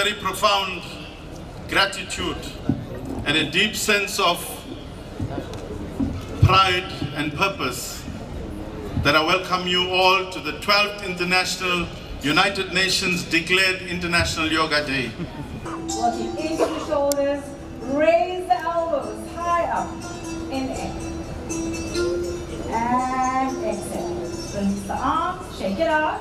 very profound gratitude and a deep sense of pride and purpose that I welcome you all to the 12th International United Nations declared International Yoga Day. Walking into the shoulders, raise the elbows high up, inhale, and exhale. Release the arms, shake it out.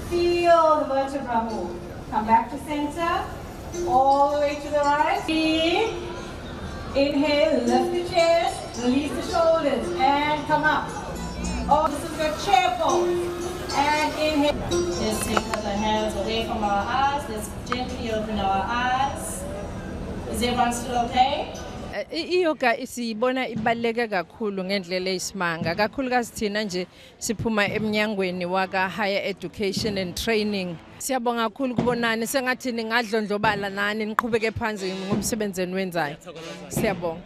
Feel the vertebra move. Come back to center, all the way to the right. Inhale, lift the chest, release the shoulders, and come up. Oh, this is your chair pose. And inhale. Just take the hands away from our eyes. Let's gently open our eyes. Is everyone still okay? Iyoga isibona ibaluleke kakhulu ngendlela eyisimanga kakhulukazi thina nje siphuma eminyangweni waka higher education and training. Siyabonga kakhulu kubonani sengathi ningadlondlobala nani niqhubeke phansi ngomsebenzi wenzayo. Siyabonga.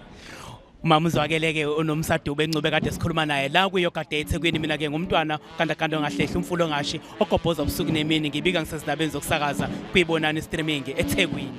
Mama uzwakeleke uNomusa Dube Ncube kade sikhuluma naye la kuyoga day eThekwini mina ke ngumntwana kanda ongahlehla umfulo ngashi ogobhoza ubusuku nemini ngibika ngisezindabeni zokusakaza kuyibonani streaming eThekwini.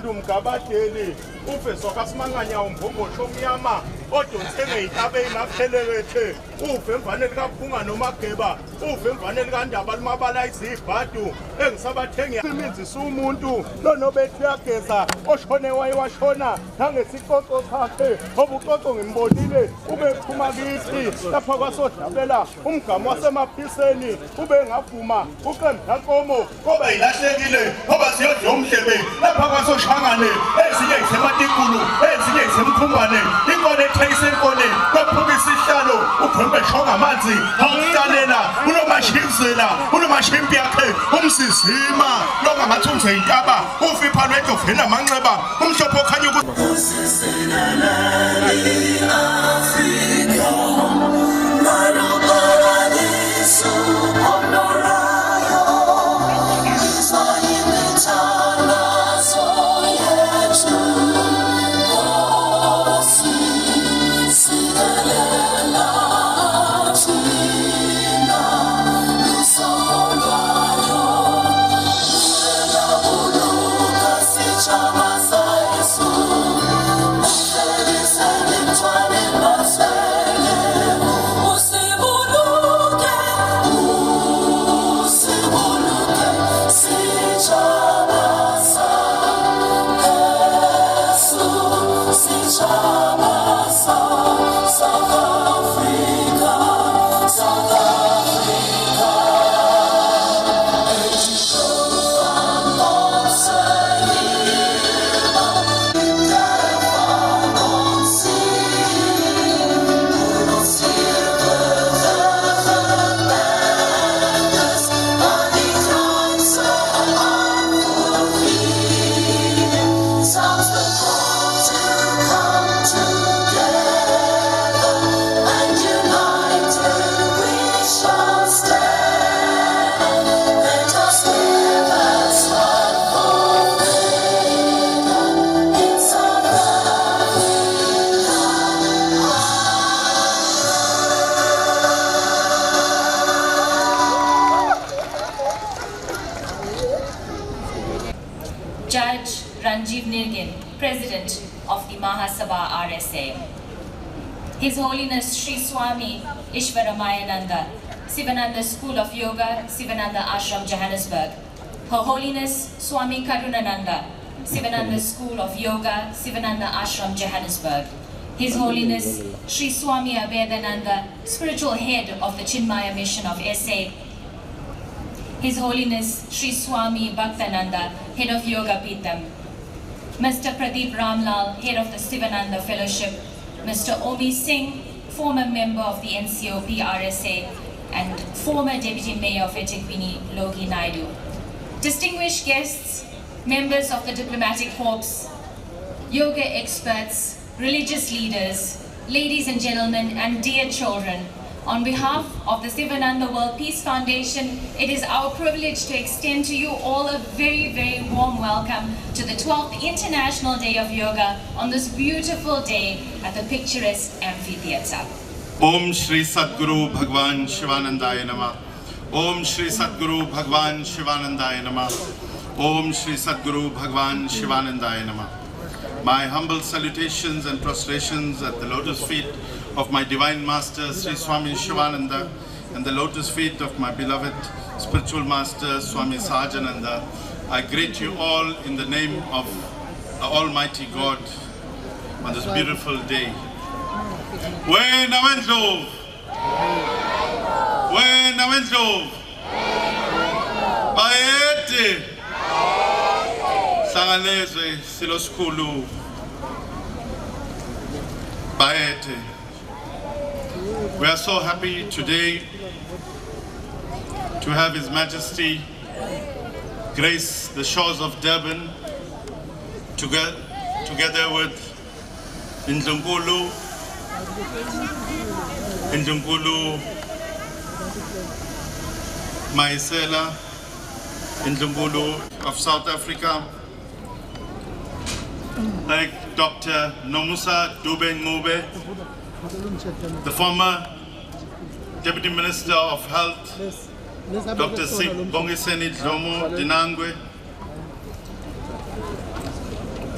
Umgabadeli ufeso kasimanganya umbhongosho omnyama odonsenge itabe ingaphelelete uve emvaneni kaphunga nomageba uve emvaneni kandaba limabala izibhadu engisabathengi iminzisa umuntu lonobethu yageza oshone wayewashona nangesixoxo sakhe obuxoxo ngimbonile ube phuma kithi lapha kwasodlabela umgamo wasemaphiseni ube ngavuma uqemdaqomo koba ilahlekile ngoba siyodla umhlebe lapha kwasoshangane ezinye isematikulu ezinye isemkhumbane inkone etheyisenkone kwephuka isihlalo ukhwempesho ngamanzi awuhlalela unomashimzela unomashimpi yakhe umsizima longa ngathi unze intaba ufipha lwedovena amanxeba umhlopho okhanya President of the Mahasabha RSA. His Holiness Sri Swami Isvaramayananda, Sivananda School of Yoga, Sivananda Ashram, Johannesburg. Her Holiness Swami Karunananda, Sivananda School of Yoga, Sivananda Ashram, Johannesburg. His Holiness Sri Swami Abhedananda, spiritual head of the Chinmaya mission of SA. His Holiness Sri Swami Bhaktananda, head of Yoga Pitham. Mr. Pradeep Ramlal, head of the Sivananda Fellowship. Mr. Omi Singh, former member of the NCOP RSA and former Deputy Mayor of eThekwini, Logi Naidu. Distinguished guests, members of the diplomatic corps, yoga experts, religious leaders, ladies and gentlemen, and dear children, on behalf of the Sivananda World Peace Foundation, it is our privilege to extend to you all a very, very warm welcome to the 12th International Day of Yoga on this beautiful day at the picturesque Amphitheatre. Om Shri Sadguru Bhagwan Sivanandaya Namah. Om Shri Sadguru Bhagwan Sivanandaya Namah. Om Shri Sadguru Bhagwan Sivanandaya Namah. My humble salutations and prostrations at the lotus feet of my Divine Master Sri Swami Shivananda and the lotus feet of my beloved spiritual master Swami Sahajananda. I greet you all in the name of the Almighty God on this beautiful day. When Awendlov, Baete, Sangalezwe, Siloskulu, Baete. We are so happy today to have His Majesty grace the shores of Durban together with Ndlunkulu Maisela, Ndlunkulu of South Africa, like Dr. Nomusa Dube Ncube, the former Deputy Minister of Health, Dr. Bongiseni Dlomo Dinangwe,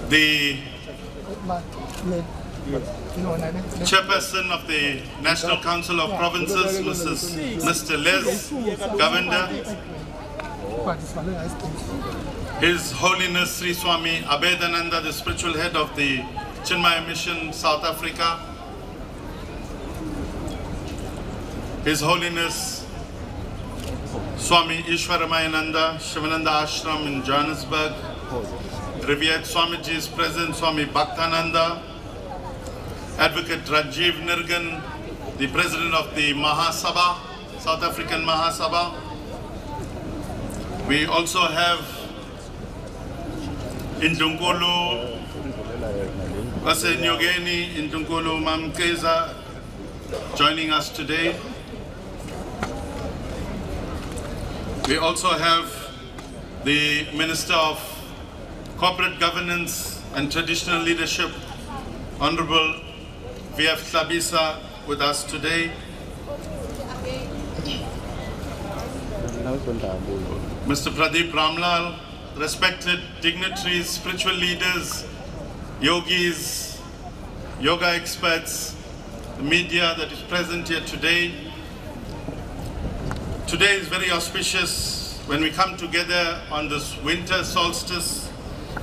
the Chairperson of the National Council of Provinces, Mr. Les Govender, His Holiness Sri Swami Abhedananda, the spiritual head of the Chinmaya mission, South Africa, His Holiness Swami Isvaramayananda, Shivananda Ashram in Johannesburg, revered Swamiji is present, Swami Bhaktananda, Advocate Rajiv Nirgan, the President of the Mahasabha, South African Mahasabha. We also have Ndlunkulu, Wase Nyogeni, Ndlunkulu Mamkeza joining us today. We also have the Minister of Corporate Governance and Traditional Leadership, Honourable V.F. Hlabisa, with us today. Mr. Pradeep Ramlal, respected dignitaries, spiritual leaders, yogis, yoga experts, the media that is present here today. Today is very auspicious when we come together on this winter solstice.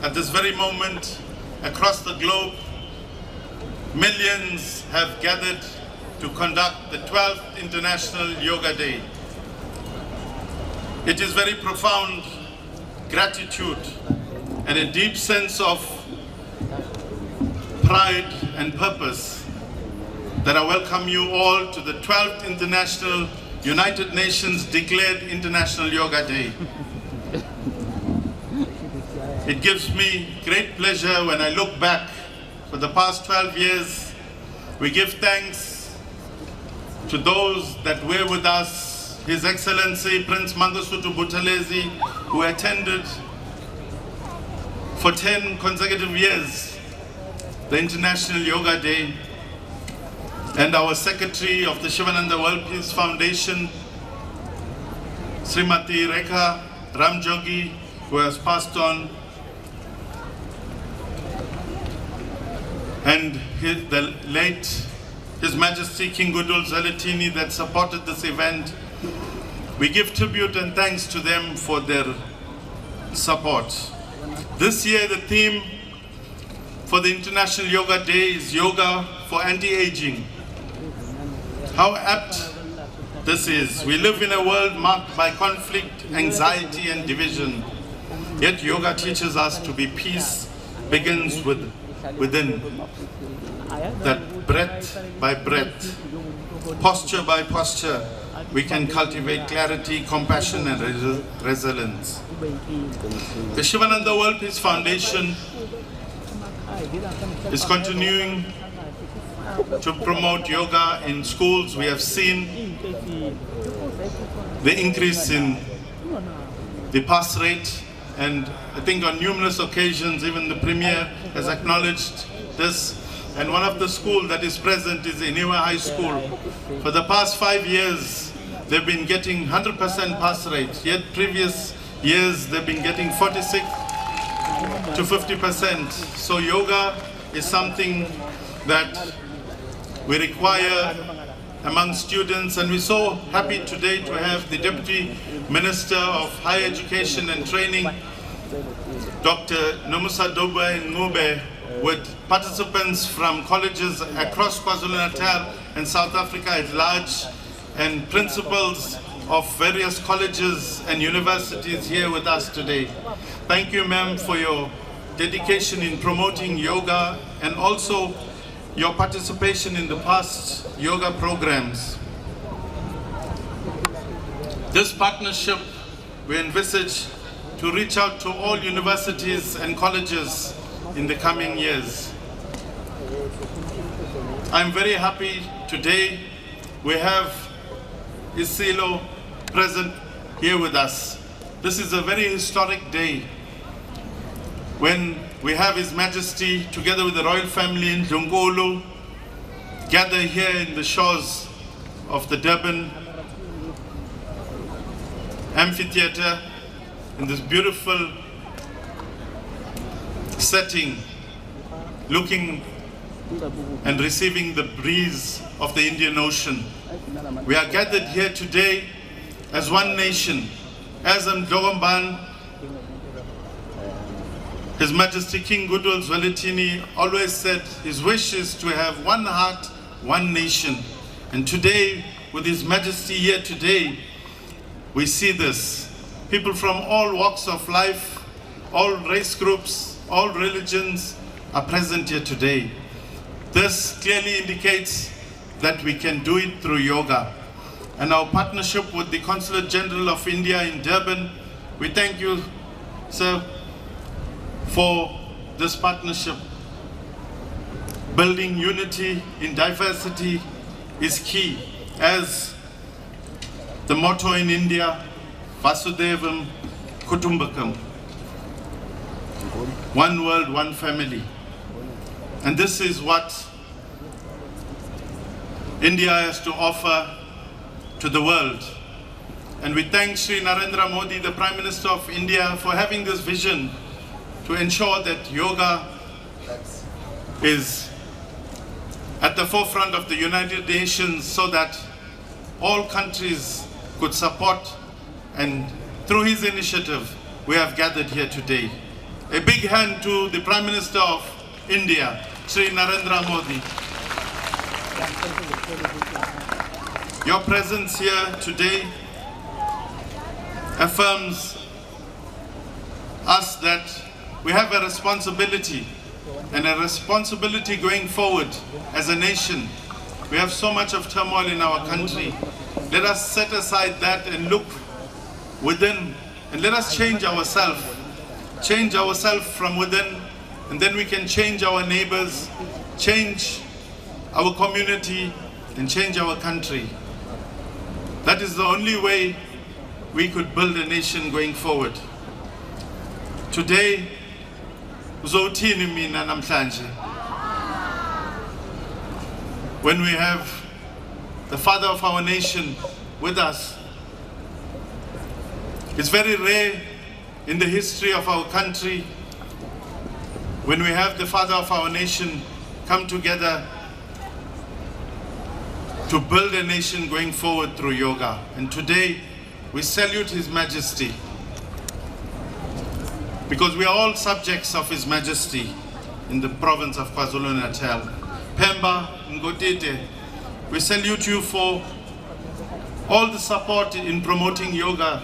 At this very moment, across the globe, millions have gathered to conduct the 12th International Yoga Day. It is very profound gratitude and a deep sense of pride and purpose that I welcome you all to the 12th International United Nations declared International Yoga Day. It gives me great pleasure when I look back for the past 12 years. We give thanks to those that were with us, His Excellency Prince Mangosuthu Buthelezi, who attended for 10 consecutive years the International Yoga Day, and our Secretary of the Sivananda World Peace Foundation, Srimati Rekha Ramjogi, who has passed on, and the late His Majesty King Goodwill Zwelithini that supported this event. We give tribute and thanks to them for their support. This year the theme for the International Yoga Day is Yoga for Anti-Aging. How apt this is. We live in a world marked by conflict, anxiety and division. Yet yoga teaches us to be peace begins within. That breath by breath, posture by posture, we can cultivate clarity, compassion and resilience. The Sivananda World Peace Foundation is continuing to promote yoga in schools. We have seen the increase in the pass rate, and I think on numerous occasions even the Premier has acknowledged this. And one of the schools that is present is Iniwa High School. For the past 5 years they've been getting 100% pass rate, yet previous years they've been getting 46 to 50%. So yoga is something that we require among students, and we're so happy today to have the Deputy Minister of Higher Education and Training, Dr. Nomusa Dube and Ncube, with participants from colleges across KwaZulu Natal and South Africa at large, and principals of various colleges and universities here with us today. Thank you, ma'am, for your dedication in promoting yoga and also your participation in the past yoga programs. This partnership we envisage to reach out to all universities and colleges in the coming years. I'm very happy today we have Isilo present here with us. This is a very historic day when we have His Majesty together with the royal family in Ntuli gather here in the shores of the Durban Amphitheatre in this beautiful setting, looking and receiving the breeze of the Indian Ocean. We are gathered here today as one nation. As Mdogomban, His Majesty King KaZwelithini always said his wish is to have one heart, one nation. And today, with His Majesty here today, we see this. People from all walks of life, all race groups, all religions are present here today. This clearly indicates that we can do it through yoga. And our partnership with the Consulate General of India in Durban, we thank you, sir, for this partnership. Building unity in diversity is key. As the motto in India, Vasudevam Kutumbakam, one world, one family. And this is what India has to offer to the world. And we thank Sri Narendra Modi, the Prime Minister of India, for having this vision to ensure that yoga is at the forefront of the United Nations so that all countries could support, and through his initiative we have gathered here today. A big hand to the Prime Minister of India, Sri Narendra Modi. Your presence here today affirms us that we have a responsibility, and a responsibility going forward as a nation. We have so much of turmoil in our country. Let us set aside that and look within, and let us change ourselves from within, and then we can change our neighbors, change our community, and change our country. That is the only way we could build a nation going forward. Today, uzothini mina namhlanje, when we have the father of our nation with us. It's very rare in the history of our country when we have the father of our nation come together to build a nation going forward through yoga. And today we salute His Majesty. because we are all subjects of His Majesty in the province of KwaZulu Natal. Pemba, Ngotite, we salute you for all the support in promoting yoga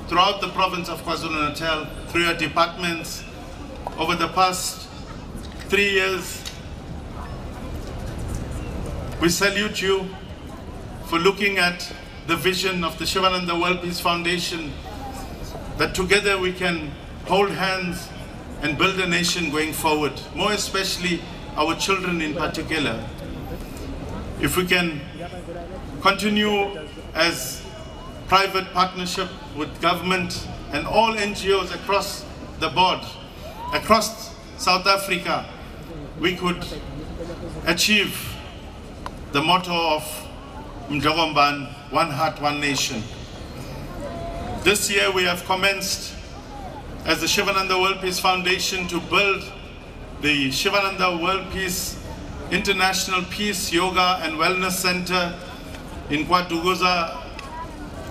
throughout the province of KwaZulu Natal, through your departments. Over the past 3 years, we salute you for looking at the vision of the Sivananda World Peace Foundation, that together we can hold hands and build a nation going forward, more especially our children in particular. If we can continue as private partnership with government and all NGOs across the board, across South Africa, we could achieve the motto of Mjogomban, one heart, one nation. This year we have commenced as the Sivananda World Peace Foundation to build the Sivananda World Peace International Peace Yoga and Wellness Center in KwaDuguza,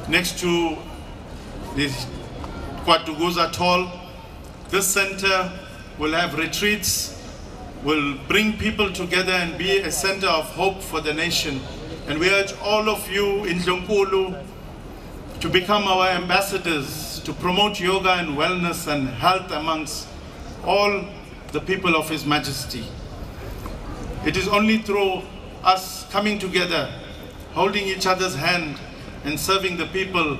next to the KwaDuguza Toll. This center will have retreats, will bring people together and be a center of hope for the nation. And we urge all of you in Ndlunkulu to become our ambassadors to promote yoga and wellness and health amongst all the people of His Majesty. It is only through us coming together, holding each other's hand and serving the people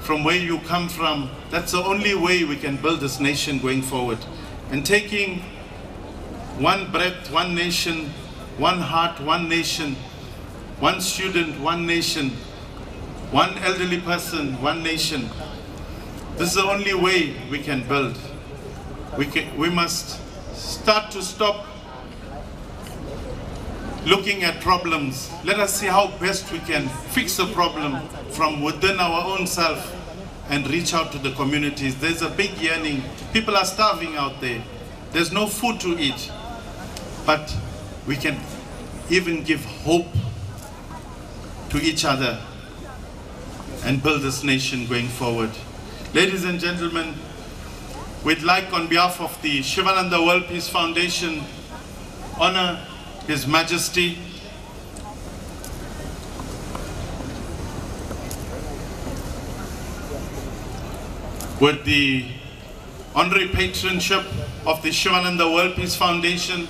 from where you come from, that's the only way we can build this nation going forward. And taking one breath, one nation, one heart, one nation, one student, one nation, one elderly person, one nation. This is the only way we can build. We must start to stop looking at problems. Let us see how best we can fix the problem from within our own self and reach out to the communities. There's a big yearning. People are starving out there. There's no food to eat. But we can even give hope to each other and build this nation going forward. Ladies and gentlemen, we'd like, on behalf of the Sivananda World Peace Foundation, honor His Majesty with the honorary patronship of the Sivananda World Peace Foundation.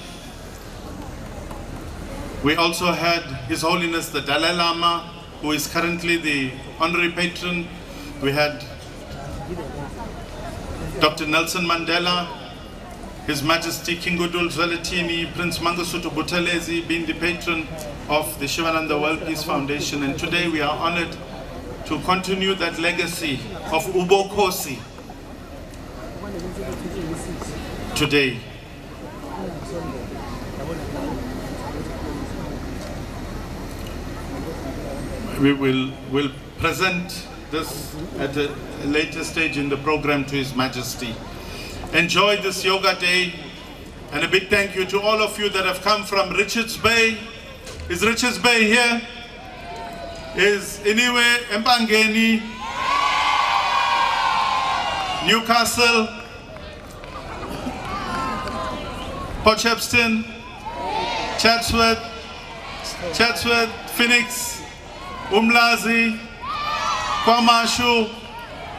We also had His Holiness the Dalai Lama, who is currently the honorary patron. We had Dr. Nelson Mandela, His Majesty King KaZwelithini, Prince Mangosuthu Buthelezi being the patron of the Sivananda World Peace Foundation. And today we are honored to continue that legacy of Ubukhosi today. We will present this at a later stage in the program to His Majesty. Enjoy this yoga day, and a big thank you to all of you that have come from Richards Bay. Is Richards Bay here? Is anywhere Empangeni, Newcastle, Port Shepstone, Chatsworth, Phoenix, Umlazi, KwaMashu,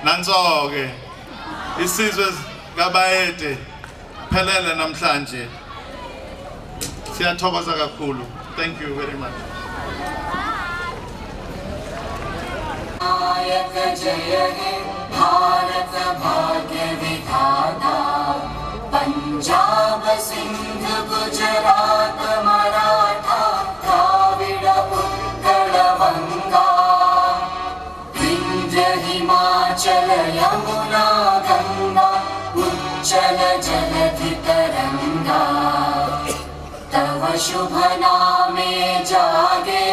Nanzoke, isizwe Gabayete, Pelele namhlanje. Siyathokoza kakhulu. Thank you very much. Punjab Sindh Gujarat Maratha Dravid Utkal बंगा विंध्य हिमाचल यमुना गंगा उच्चल जलधि तरंगा तव शुभ नामे जागे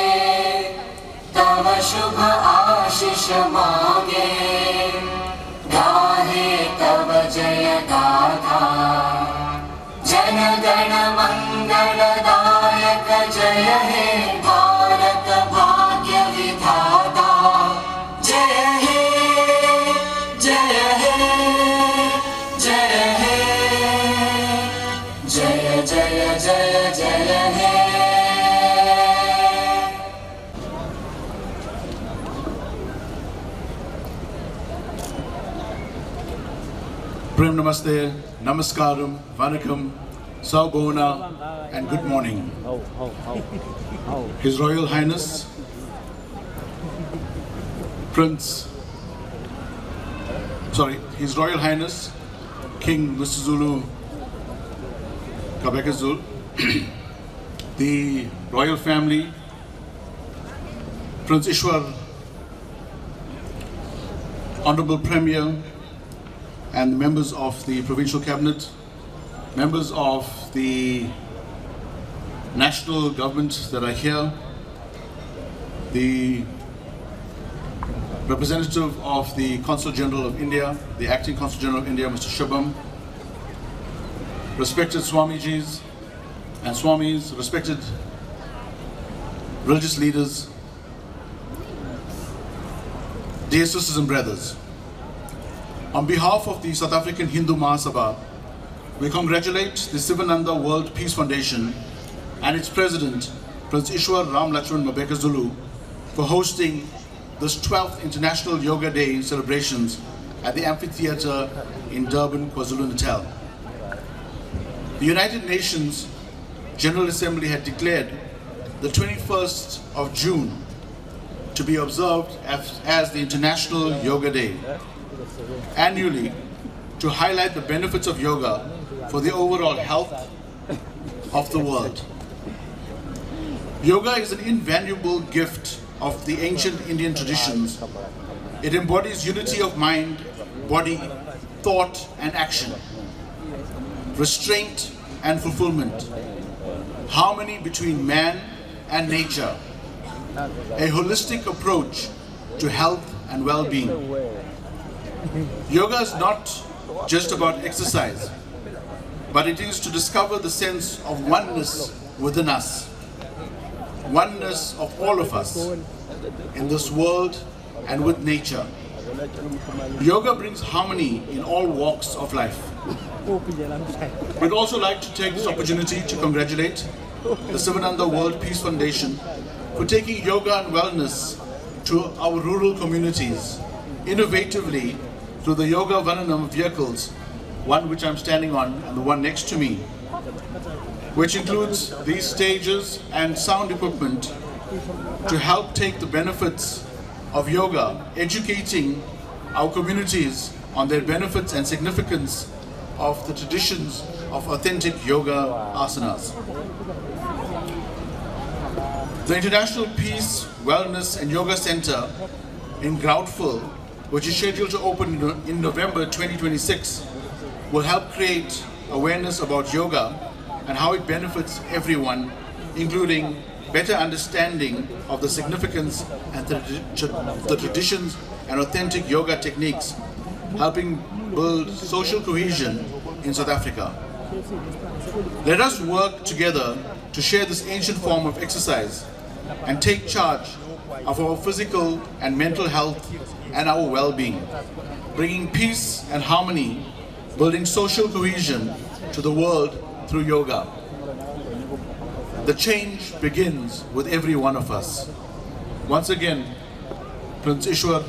तव शुभ आशीष मांगे गाहे तव जय गाथा जन गण मंगलदायक जय हे भारत भाग्य विधाता जय हे जय हे जय hai. Prem Namaste, Namaskaram, Vanakkam, Sawbona, and good morning. His Royal Highness, His Royal Highness, King MisuZulu, Zulu, the Royal Family, Prince Ishwar, Honourable Premier, and the members of the Provincial Cabinet, members of the national government that are here, the representative of the Consul General of India, the Acting Consul General of India, Mr. Shubam, respected Swamijis and Swamis, respected religious leaders, dear sisters and brothers. On behalf of the South African Hindu Mahasabha, we congratulate the Sivananda World Peace Foundation and its president, Prince Ishwar Ramlutchman Zulu, for hosting this 12th International Yoga Day celebrations at the Amphitheatre in Durban, KwaZulu Natal. The United Nations General Assembly had declared the 21st of June to be observed as the International Yoga Day, annually to highlight the benefits of yoga for the overall health of the world. Yoga is an invaluable gift of the ancient Indian traditions. It embodies unity of mind, body, thought and action, restraint and fulfillment, harmony between man and nature, a holistic approach to health and well-being. Yoga is not just about exercise, but it is to discover the sense of oneness within us, oneness of all of us in this world and with nature. Yoga brings harmony in all walks of life. We'd also like to take this opportunity to congratulate the Sivananda World Peace Foundation for taking yoga and wellness to our rural communities innovatively through the Yoga Vananam vehicles, one which I'm standing on and the one next to me, which includes these stages and sound equipment to help take the benefits of yoga, educating our communities on their benefits and significance of the traditions of authentic yoga asanas. The International Peace, Wellness and Yoga Center in Groutful, which is scheduled to open in November 2026, will help create awareness about yoga and how it benefits everyone, including better understanding of the significance and the traditions and authentic yoga techniques, helping build social cohesion in South Africa. Let us work together to share this ancient form of exercise and take charge of our physical and mental health and our well-being, bringing peace and harmony, building social cohesion to the world through yoga. The change begins with every one of us. Once again, Prince Ishwar,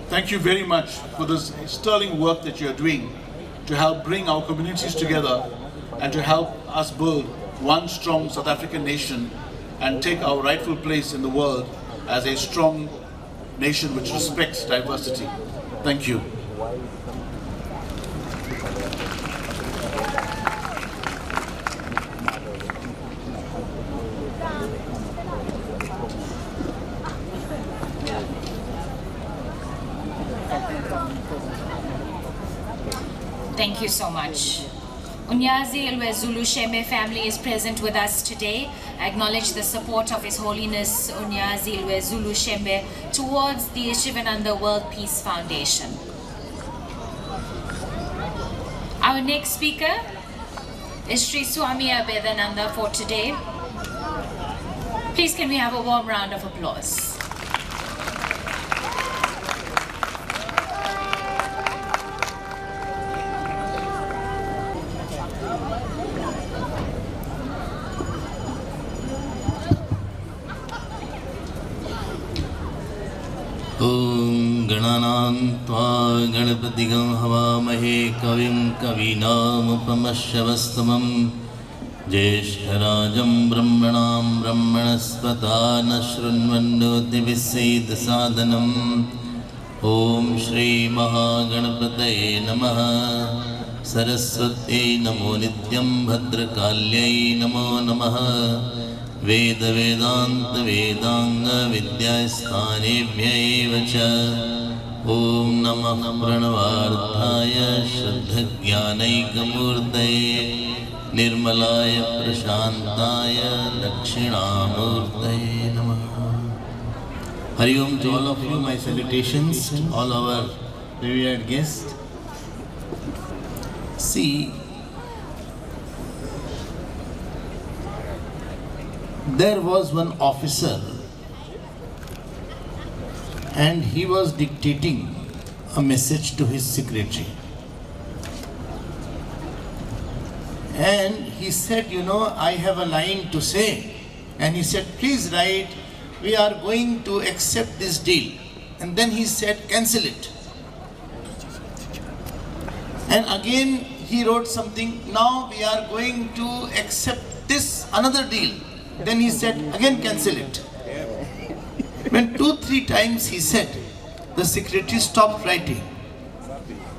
thank you very much for this sterling work that you are doing to help bring our communities together and to help us build one strong South African nation and take our rightful place in the world as a strong nation which respects diversity. Thank you. Thank you so much. Unyazi Zulu Shembe family is present with us today. I acknowledge the support of His Holiness Unyazi Zulu Shembe towards the Sivananda World Peace Foundation. Our next speaker is Sri Swami Abhedananda for today. Please can we have a warm round of applause. गणानान्त्वा गणपतिगं हवामहे कविं कवीनामुपमश्रवस्तमं ज्येष्ठराजं ब्रह्मणां ब्रह्मणस्पता न शृण्वन्नोतिभिस्सीदसादनम् ॐ श्रीमहागणपतये नमः सरस्वत्यै नमो नित्यं भद्रकाल्यै नमो नमः वेदान्तवेदाङ्गविद्यास्थानेभ्यैव च ॐ नमः प्रणवार्थाय शुद्धज्ञानैकमूर्तये निर्मलाय प्रशान्ताय दक्षिणामूर्तये नमः. Hari Om to all of you, my salutations to all our revered guests. See, there was one officer and he was dictating a message to his secretary. And he said, you know, I have a line to say. And he said, please write, we are going to accept this deal. And then he said, cancel it. And again he wrote something, now we are going to accept this another deal. Then he said, again cancel it. When 2-3 times he said, the secretary stopped writing.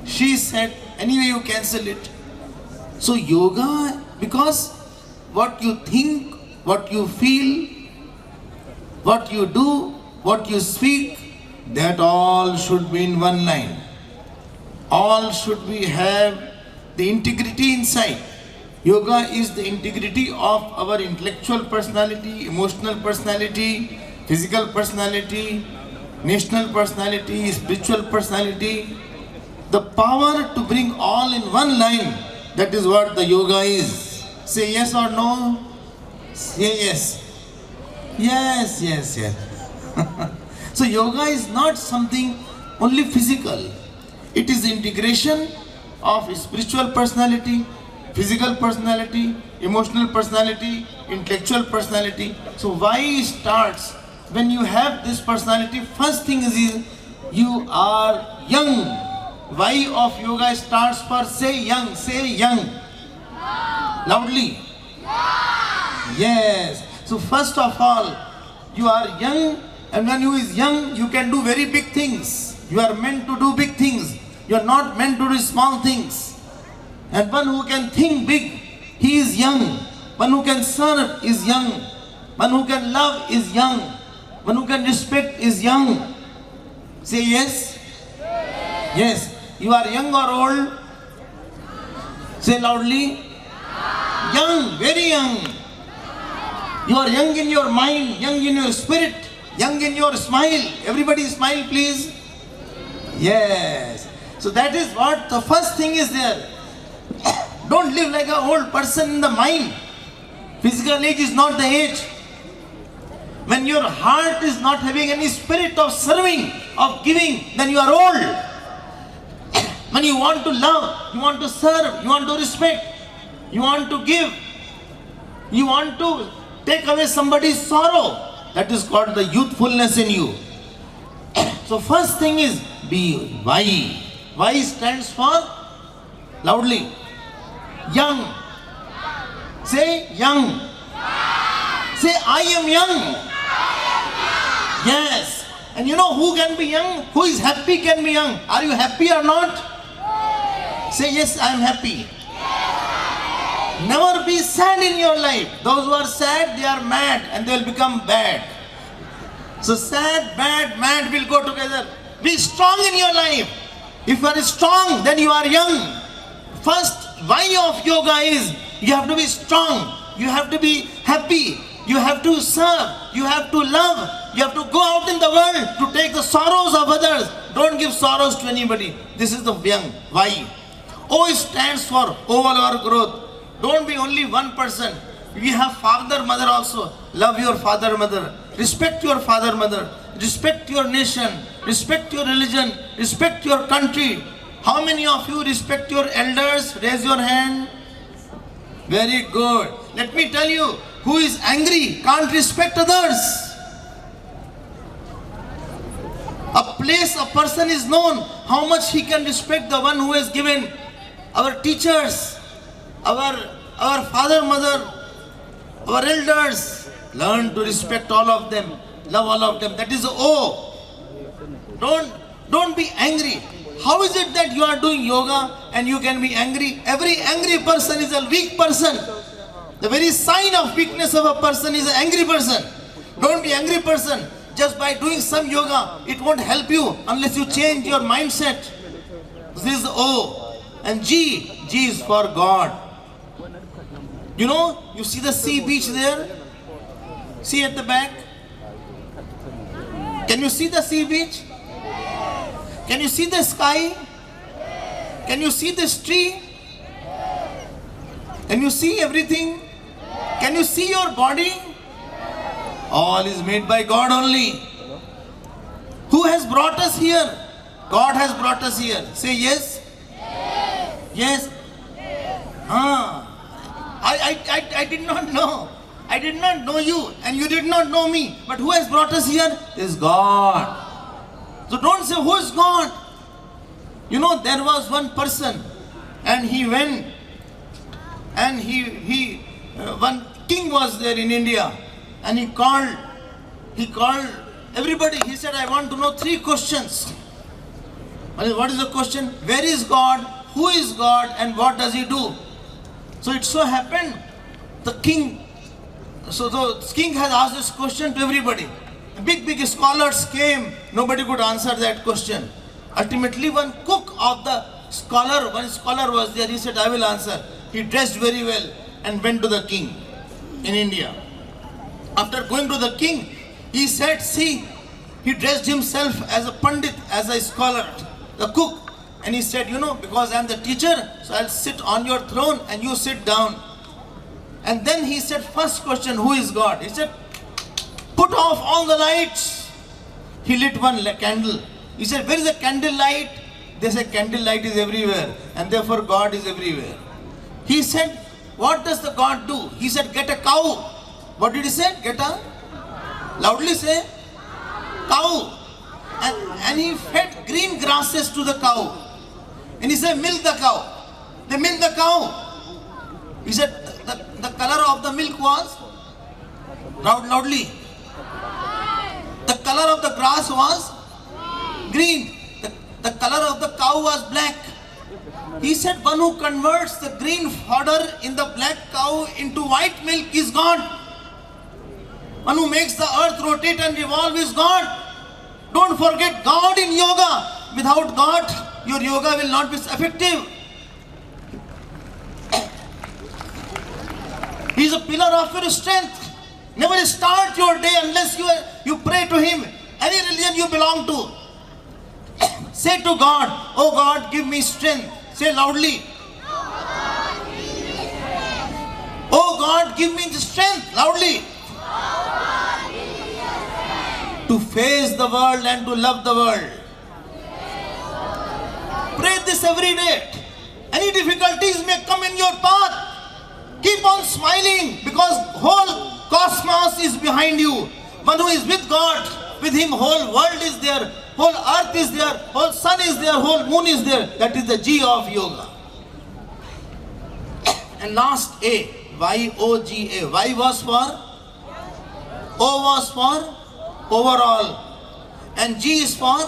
She said, anyway you cancel it. So yoga, because what you think, what you feel, what you do, what you speak, that all should be in one line. All should we have the integrity inside. Yoga is the integrity of our intellectual personality, emotional personality, physical personality, national personality, spiritual personality. The power to bring all in one line, that is what the yoga is. Say yes or no? Say yes. Yes, yes, yes. So yoga is not something only physical. It is integration of spiritual personality, physical personality, emotional personality, intellectual personality. So why it starts when you have this personality? First thing is you are young. Why of yoga starts for say young, say young. Loudly. Yes. So first of all, you are young, and when you is young, you can do very big things. You are meant to do big things. You are not meant to do small things. And one who can think big, he is young. One who can serve is young. One who can love is young. One who can respect is young. Say yes. Yes. You are young or old? Say loudly. Young, very young. You are young in your mind, young in your spirit, young in your smile. Everybody smile, please. Yes. So that is what the first thing is there. Don't live like an old person in the mind. Physical age is not the age. When your heart is not having any spirit of serving, of giving, then you are old. When you want to love, you want to serve, you want to respect, you want to give, you want to take away somebody's sorrow, that is called the youthfulness in you. So first thing is be Y. Y stands for, loudly, young. Say young. Say I am young. Yes. And you know who can be young? Who is happy can be young. Are you happy or not? Say yes, I am happy. Never be sad in your life. Those who are sad, they are mad and they will become bad. So sad, bad, mad will go together. Be strong in your life. If you are strong, then you are young. First why of yoga is you have to be strong. You have to be happy. You have to serve. You have to love. You have to go out in the world to take the sorrows of others. Don't give sorrows to anybody. This is the young. Why? O stands for overall growth. Don't be only one person. We have father, mother also. Love your father, mother. Respect your father, mother. Respect your nation. Respect your religion. Respect your country. How many of you respect your elders? Raise your hand. Very good. Let me tell you, who is angry can't respect others. A place, a person is known, how much he can respect the one who has given. Our teachers, our father, mother, our elders. Learn to respect all of them, love all of them. That is O. Don't be angry. How is it that you are doing yoga and you can be angry? Every angry person is a weak person. The very sign of weakness of a person is an angry person. Don't be angry person. Just by doing some yoga, it won't help you unless you change your mindset. This is O. And G is for God. You know, you see the sea beach there? See at the back? Can you see the sea beach? Can you see the sky? Can you see this tree? Can you see everything? Can you see your body? All is made by God only. Who has brought us here? God has brought us here. Say yes. Yes. I did not know. I did not know you and you did not know me. But who has brought us here? Is God. So don't say who is God. You know, there was one person and he went and one king was there in India and he called everybody. He said, I want to know 3 questions. What is the question? Where is God? Who is God? And what does he do? So it so happened the king has asked this question to everybody. Big scholars came, nobody could answer that question. Ultimately one scholar was there, he said, I will answer. He dressed very well and went to the king in India. After going to the king, he said, see, he dressed himself as a pandit, as a scholar, the cook. And he said, you know, because I am the teacher, so I'll sit on your throne and you sit down. And then he said, first question, who is God? He said, put off all the lights. He lit one candle. He said, where is the candle light? They said, candle light is everywhere and therefore God is everywhere. He said, what does the God do? He said, get a cow. What did he say? Get a? Loudly say, cow. And he fed green grasses to the cow. And he said, milk the cow. They milked the cow. He said, the color of the milk was? Loudly. The color of the grass was? Green. The color of the cow was black. He said, one who converts the green fodder in the black cow into white milk is God. One who makes the earth rotate and revolve is God. Don't forget God in yoga. Without God, your yoga will not be effective. He is a pillar of your strength. Never start your day unless you pray to Him. Any religion you belong to. Say to God, oh God, give me strength. Say loudly. Oh God, give me the strength. Loudly. To face the world and to love the world. Pray this every day. Any difficulties may come in your path. Keep on smiling because whole cosmos is behind you. One who is with God, with Him whole world is there, whole earth is there, whole sun is there, whole moon is there. That is the G of yoga. And last A, Y-O-G-A. Y was for? O was for? Overall. And G is for?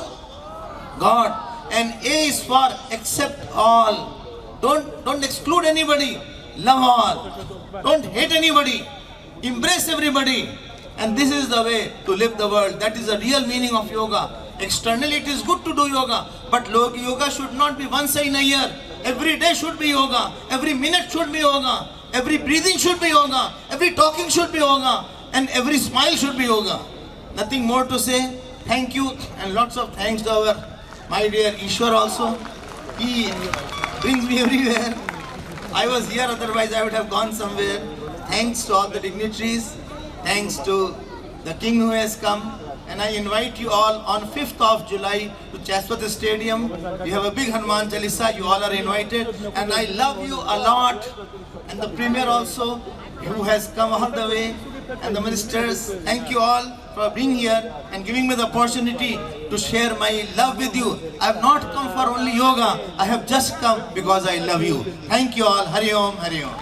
God. And A is for accept all. Don't exclude anybody. Love all. Don't hate anybody. Embrace everybody. And this is the way to live the world. That is the real meaning of yoga. Externally it is good to do yoga. But yoga should not be once in a year. Every day should be yoga. Every minute should be yoga. Every breathing should be yoga. Every talking should be yoga. And every smile should be yoga. Nothing more to say. Thank you. And lots of thanks to our my dear Ishwar also. He brings me everywhere. I was here, otherwise I would have gone somewhere. Thanks to all the dignitaries. Thanks to the king who has come. And I invite you all on 5th of July to Chaspati Stadium. We have a big Hanuman Chalisa. You all are invited. And I love you a lot. And the premier also, who has come all the way. and the ministers. Thank you all for being here and giving me the opportunity to share my love with you. I have not come for only yoga. I have just come because I love you. Thank you all. Hari Om, Hari Om.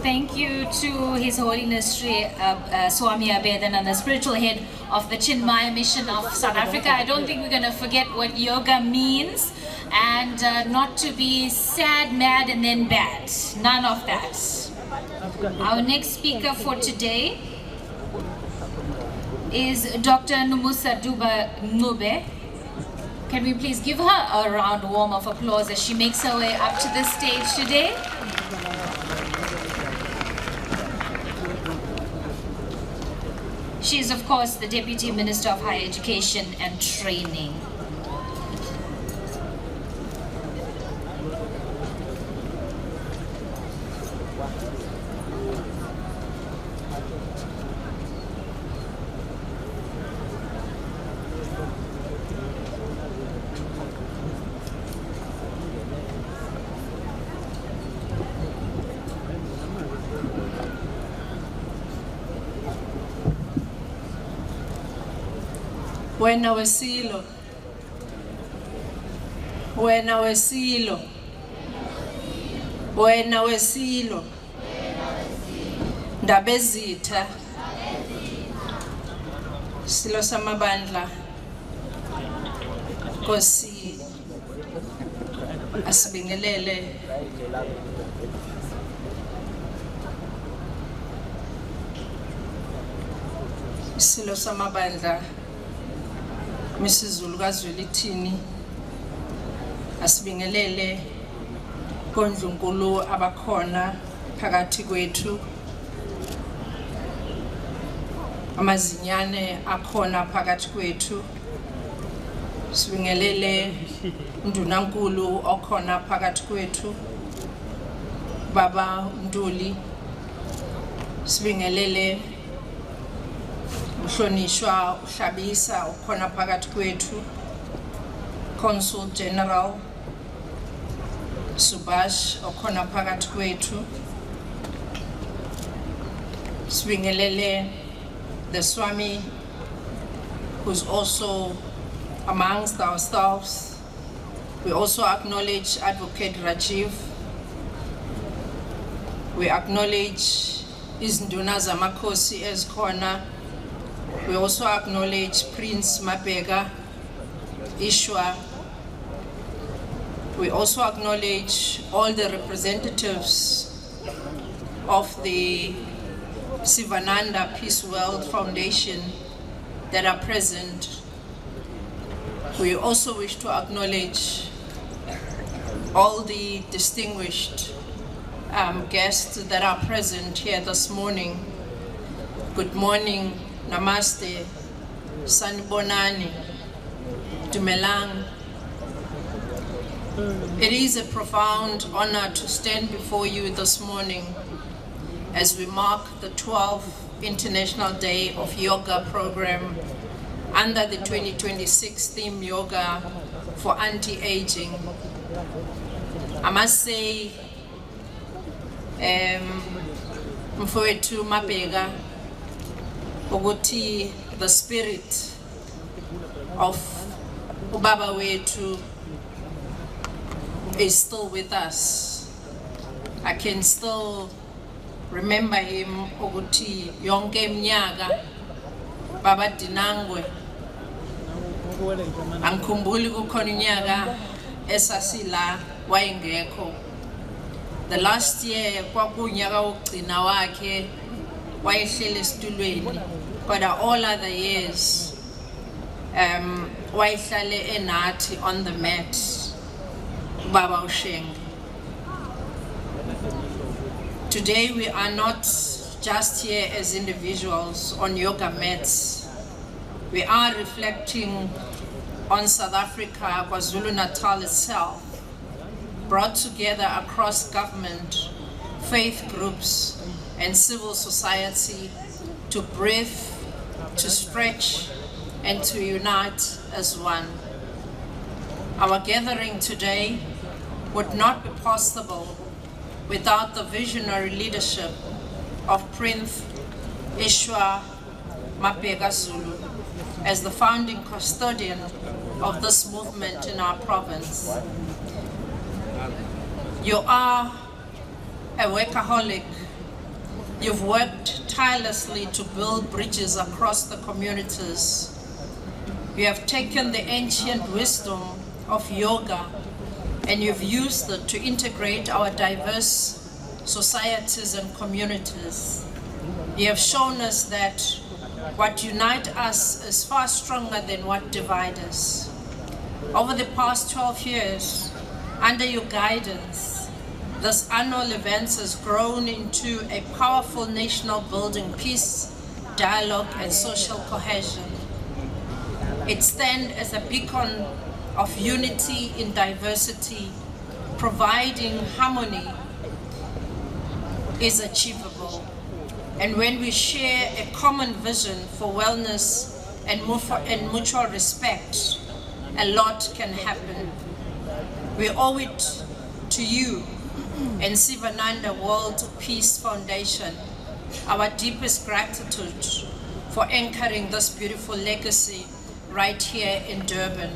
Thank you to His Holiness Swami Abhedananda, the spiritual head of the Chinmaya mission of South Africa. I don't think we're going to forget what yoga means, and not to be sad, mad, and then bad. None of that. Our next speaker for today is Dr. Nomusa Ncube. Can we please give her a round warm of applause as she makes her way up to the stage today? She is, of course, the Deputy Minister of Higher Education and Training. Wena wesilo, wena wesilo, wena wesilo, ndabezitha, silo samabandla, Nkosi asibingelele. Silo samabandla, MisuZulu KaZwelithini asibingelele kondlunkulu abakhona phakathi kwethu, amazinyane akhona phakathi kwethu, sibingelele undunankulu okhona phakathi kwethu, Baba Ntuli, sibingelele Mhlonishwa Hlabisa ukhona phakathi kwethu, Consul General Subash okhona phakathi kwethu, sibingelele the Swami who's also amongst ourselves. We also acknowledge Advocate Rajiv. We acknowledge izinduna zamakhosi ezikhona. We also acknowledge Prince Mabega, Ishwar. We also acknowledge all the representatives of the Sivananda Peace World Foundation that are present. We also wish to acknowledge all the distinguished guests that are present here this morning. Good morning. Namaste, Sanibonani, Dumelang. It is a profound honor to stand before you this morning as we mark the 12th International Day of Yoga program under the 2026 theme Yoga for Anti-Aging. I must say, Mfowethu Mabega, ukuthi the spirit of ubaba wethu is still with us. I can still remember him ukuthi yonke iminyaka baba Dinangwe angikhumbuli kukhona unyaka esasila wayengekho. The last year kwakunyaka wokugcina wakhe wayehlele esitulweni, but all other years wayehlale enathi on the mat baba uSheng. Today we are not just here as individuals on yoga mats. We are reflecting on South Africa, KwaZulu Natal itself, brought together across government, faith groups, and civil society to breathe, to stretch, and to unite as one. Our gathering today would not be possible without the visionary leadership of Prince Ishwar Zulu as the founding custodian of this movement in our province. You are a workaholic. You've worked tirelessly to build bridges across the communities. You have taken the ancient wisdom of yoga and you've used it to integrate our diverse societies and communities. You have shown us that what unites us is far stronger than what divides us. Over the past 12 years, under your guidance, this annual event has grown into a powerful national building peace, dialogue, and social cohesion. It stands as a beacon of unity in diversity, providing harmony is achievable. And when we share a common vision for wellness and mutual respect, a lot can happen. We owe it to you and Sivananda World Peace Foundation our deepest gratitude for anchoring this beautiful legacy right here in Durban.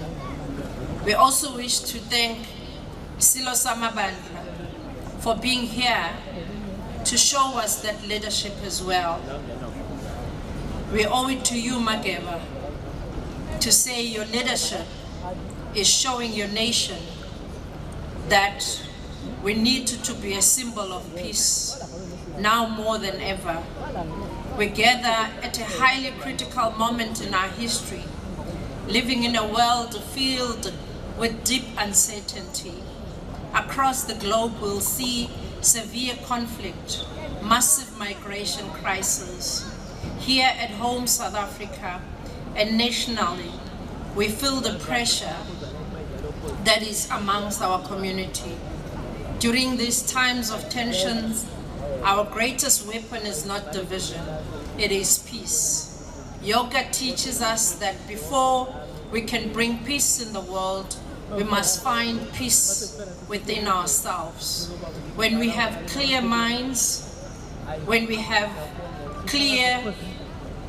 We also wish to thank Silo Samabandla for being here to show us that leadership as well. We owe it to you, Mageba, to say your leadership is showing your nation that we need to be a symbol of peace now more than ever. We gather at a highly critical moment in our history, living in a world filled with deep uncertainty. Across the globe, we'll see severe conflict, massive migration crisis. Here at home, South Africa, and nationally, we feel the pressure that is amongst our community. During these times of tensions, our greatest weapon is not division, it is peace. Yoga teaches us that before we can bring peace in the world, we must find peace within ourselves. When we have clear minds, when we have clear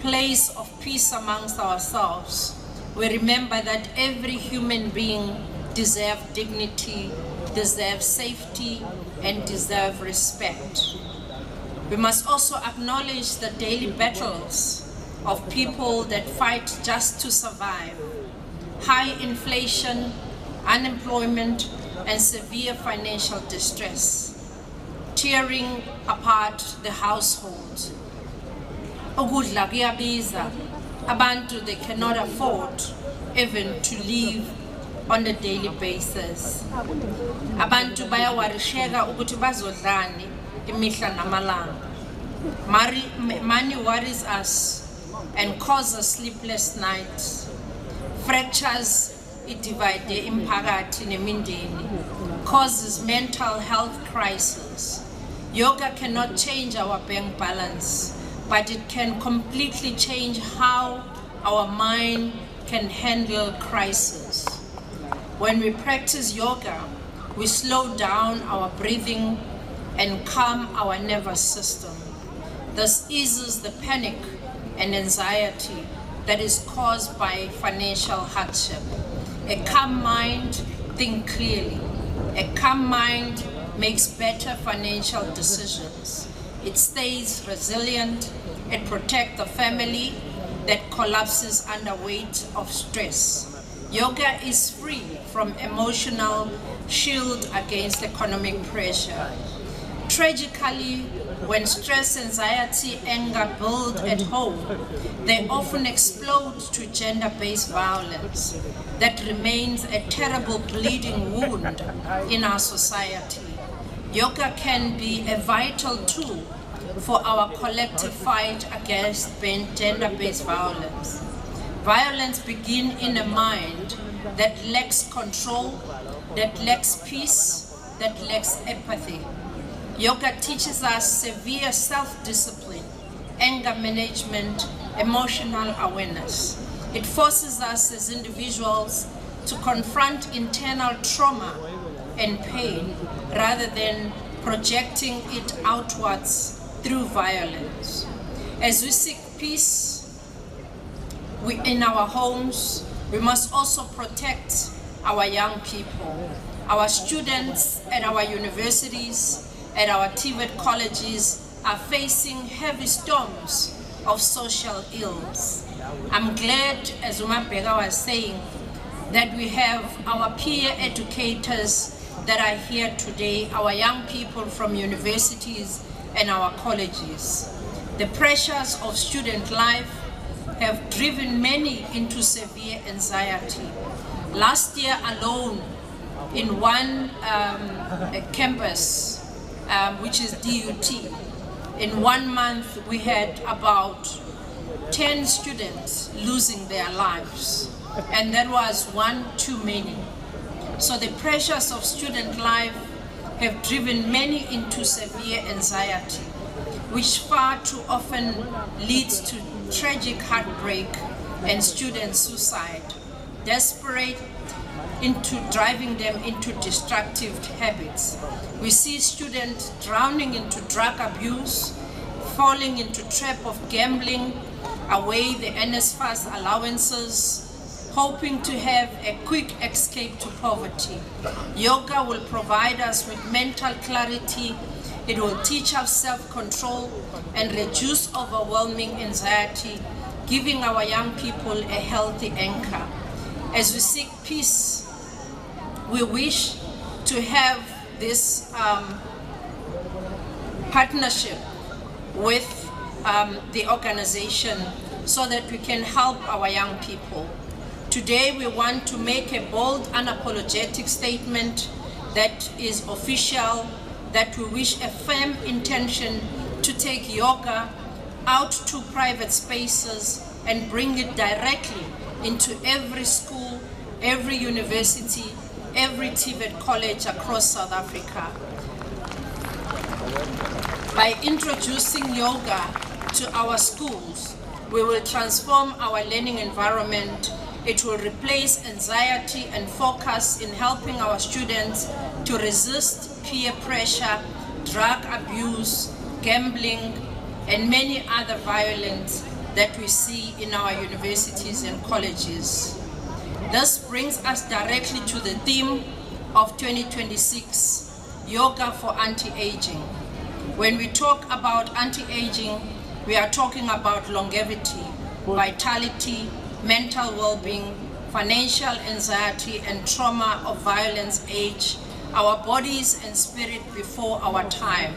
place of peace amongst ourselves, we remember that every human being deserves dignity, deserves safety, and deserves respect. We must also acknowledge the daily battles of people that fight just to survive. High inflation, unemployment, and severe financial distress, tearing apart the household. Ukudla kuyabiza. Abantu, they cannot afford even to live on a daily basis. Abantu bayawarisheka ukuthi bazodlani imihla namalanga. Money worries us and causes sleepless nights. Fractures divide imphakathi nemindeni, causes mental health crisis. Yoga cannot change our bank balance, but it can completely change how our mind can handle crisis. When we practice yoga, we slow down our breathing and calm our nervous system. This eases the panic and anxiety that is caused by financial hardship. A calm mind thinks clearly. A calm mind makes better financial decisions. It stays resilient. It protects the family that collapses under weight of stress. Yoga is free from emotional shield against economic pressure. Tragically, when stress, anxiety, anger build at home, they often explode to gender-based violence that remains a terrible bleeding wound in our society. Yoga can be a vital tool for our collective fight against gender-based violence. Violence begins in a mind that lacks control, that lacks peace, that lacks empathy. Yoga teaches us severe self-discipline, anger management, emotional awareness. It forces us as individuals to confront internal trauma and pain rather than projecting it outwards through violence. As we seek peace in our homes, we must also protect our young people. Our students at our universities, at our TVET colleges are facing heavy storms of social ills. I'm glad, as Umabheka was saying, that we have our peer educators that are here today, our young people from universities and our colleges. The pressures of student life have driven many into severe anxiety. Last year alone, in one campus, which is DUT, in 1 month we had about 10 students losing their lives, and that was one too many. So the pressures of student life have driven many into severe anxiety, which far too often leads to tragic heartbreak and student suicide, desperate into driving them into destructive habits. We see students drowning into drug abuse, falling into trap of gambling, away the NSFAS allowances, hoping to have a quick escape to poverty. Yoga will provide us with mental clarity. It will teach us self-control and reduce overwhelming anxiety, giving our young people a healthy anchor. As we seek peace, we wish to have this partnership with the organization so that we can help our young people. Today we want to make a bold, unapologetic statement that is official, that we wish a firm intention to take yoga out to private spaces and bring it directly into every school, every university, every TVET college across South Africa. By introducing yoga to our schools, we will transform our learning environment. It will replace anxiety and focus in helping our students to resist peer pressure, drug abuse, gambling, and many other violence that we see in our universities and colleges. This brings us directly to the theme of 2026, Yoga for Anti-Aging. When we talk about anti-aging, we are talking about longevity, vitality, mental well-being, financial anxiety, and trauma of violence age, our bodies and spirit before our time.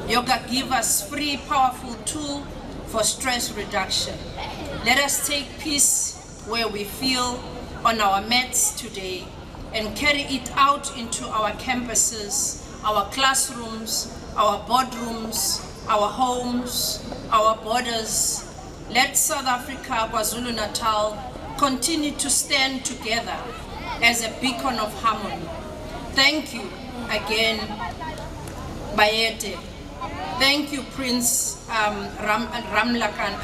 Yoga gives us free, powerful tool for stress reduction. Let us take peace where we feel on our mats today and carry it out into our campuses, our classrooms, our boardrooms, our homes, our borders. Let South Africa, KwaZulu Natal, continue to stand together as a beacon of harmony. Thank you again, Bayete. Thank you, Prince Ramlutchman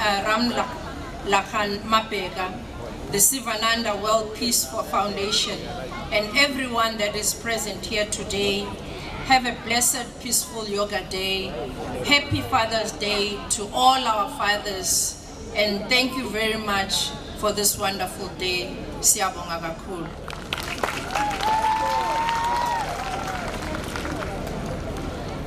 Mabheka, the Sivananda World Peace Foundation, and everyone that is present here today. Have a blessed, peaceful yoga day. Happy Father's Day to all our fathers. And thank you very much for this wonderful day. Siyabonga kakhulu.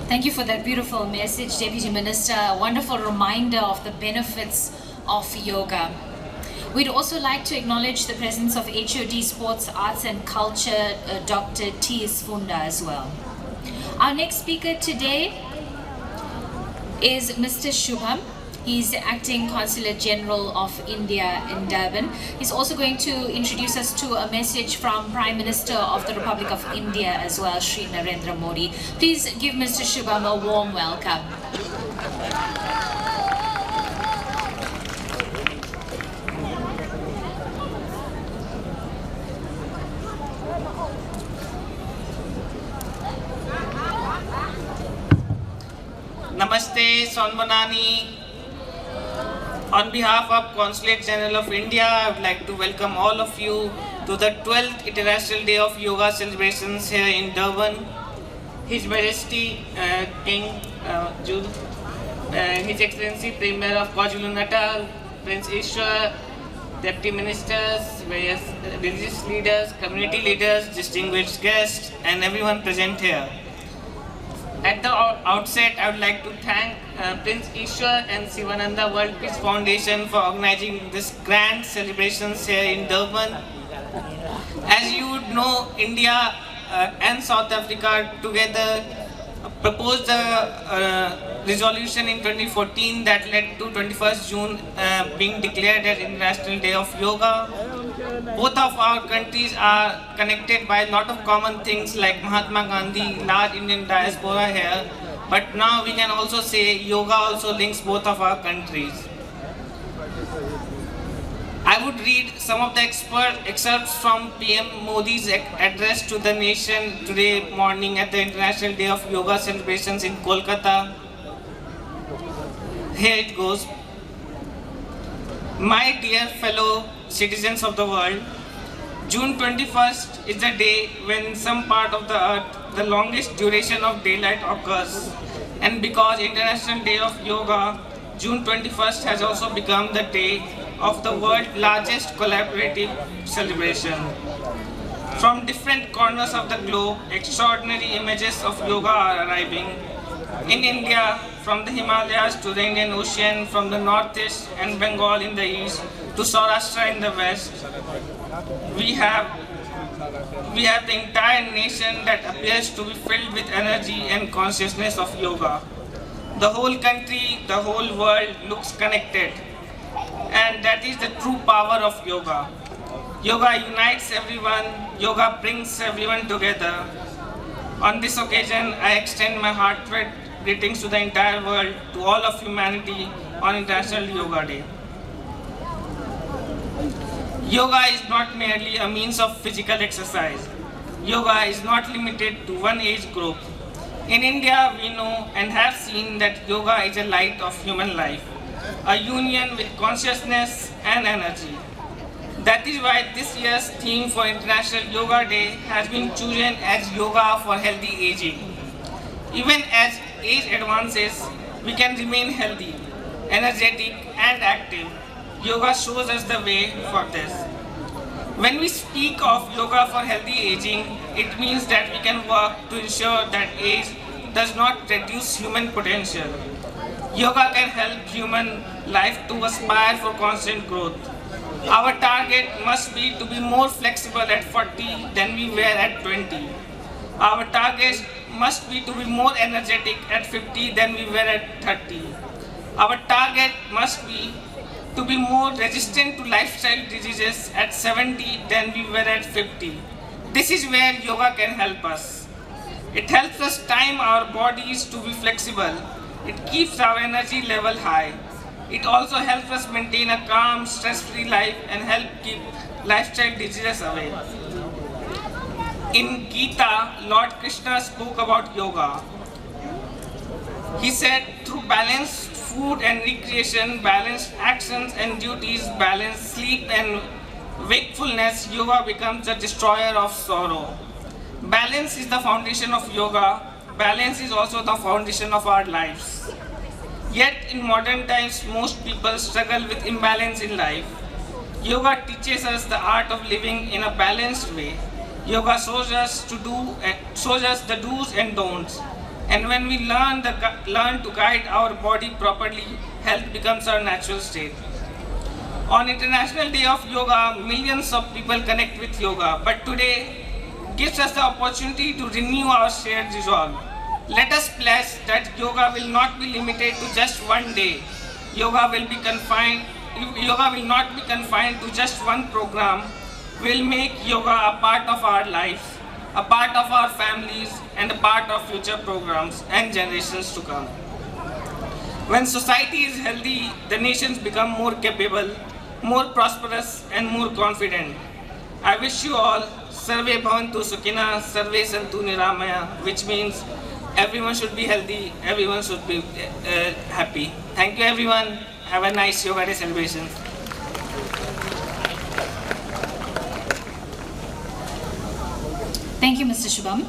Thank you for that beautiful message, Deputy Minister. A wonderful reminder of the benefits of yoga. We'd also like to acknowledge the presence of HOD Sports, Arts and Culture, Dr. T. Isfunda as well. Our next speaker today is Mr. Shubam. He's the Acting Consulate General of India in Durban. He's also going to introduce us to a message from Prime Minister of the Republic of India as well, Shri Narendra Modi. Please give Mr. Shubam a warm welcome. Namaste, Sonbanani. On behalf of Consulate General of India, I would like to welcome all of you to to the 12th International Day of Yoga celebrations here in Durban. His Majesty King Zulu, His Excellency Premier of KwaZulu Natal, Prince Ishwar, Deputy Ministers, various religious leaders, community leaders, distinguished guests, and everyone present here. At the outset, I would like to thank Prince Ishwar and Sivananda World Peace Foundation for organizing this grand celebrations here in Durban. As you would know, India and South Africa together proposed a resolution in 2014 that led to 21st June being declared as International Day of Yoga. Both of our countries are connected by a lot of common things like Mahatma Gandhi, large Indian diaspora here, but now we can also say yoga also links both of our countries. I would read some of the excerpts from PM Modi's address to the nation today morning at the International Day of Yoga celebrations in Kolkata. Here it goes. My dear fellow citizens of the world, June 21st is the day when in some part of the earth the longest duration of daylight occurs. And because International Day of Yoga, June 21st has also become the day of the world's largest collaborative celebration. From different corners of the globe, extraordinary images of yoga are arriving. In India, from the Himalayas to the Indian Ocean, from the northeast and Bengal in the east to Saurashtra in the west, we have the entire nation that appears to be filled with energy and consciousness of yoga. The whole country, the whole world looks connected. And that is the true power of yoga. Yoga unites everyone, yoga brings everyone together. On this occasion, I extend my heartfelt greetings to the entire world, to all of humanity on International Yoga Day. Yoga is not merely a means of physical exercise. Yoga is not limited to one age group. In India, we know and have seen that yoga is a light of human life, a union with consciousness and energy. That is why this year's theme for International Yoga Day has been chosen as Yoga for Healthy Aging. Even as age advances, we can remain healthy, energetic and active. Yoga shows us the way for this. When we speak of Yoga for Healthy Aging, it means that we can work to ensure that age does not reduce human potential. Yoga can help human life to aspire for constant growth. Our target must be to be more flexible at 40 than we were at 20. Our target must be to be more energetic at 50 than we were at 30. Our target must be to be more resistant to lifestyle diseases at 70 than we were at 50. This is where yoga can help us. It helps us time our bodies to be flexible. It keeps our energy level high. It also helps us maintain a calm, stress-free life and help keep lifestyle diseases away. In Gita, Lord Krishna spoke about yoga. He said, through balanced food and recreation, balanced actions and duties, balanced sleep and wakefulness, yoga becomes the destroyer of sorrow. Balance is the foundation of yoga. Balance is also the foundation of our lives. Yet in modern times, most people struggle with imbalance in life. Yoga teaches us the art of living in a balanced way. Yoga shows us the do's and don'ts. And when we learn to guide our body properly, health becomes our natural state. On International Day of Yoga, millions of people connect with yoga, but today gives us the opportunity to renew our shared resolve. Let us pledge that yoga will not be limited to just one day. Yoga will not be confined to just one program. We'll make yoga a part of our lives, a part of our families, and a part of future programs and generations to come. When society is healthy, the nations become more capable, more prosperous, and more confident. I wish you all Sarve Bhavantu Sukhina, Sarve Santu Niramaya, which means everyone should be healthy, everyone should be happy. Thank you everyone. Have a nice Yoga Day celebration. Thank you, Mr. Shubam.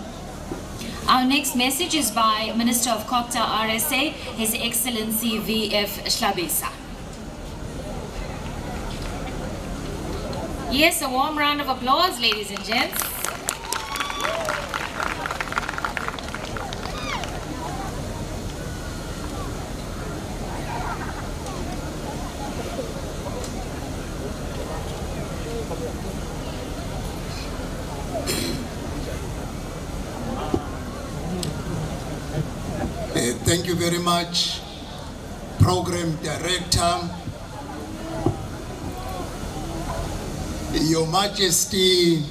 Our next message is by Minister of Kokta RSA, His Excellency V.F. Hlabisa. Yes, a warm round of applause, ladies and gents. Thank you very much, Program Director, Your Majesty,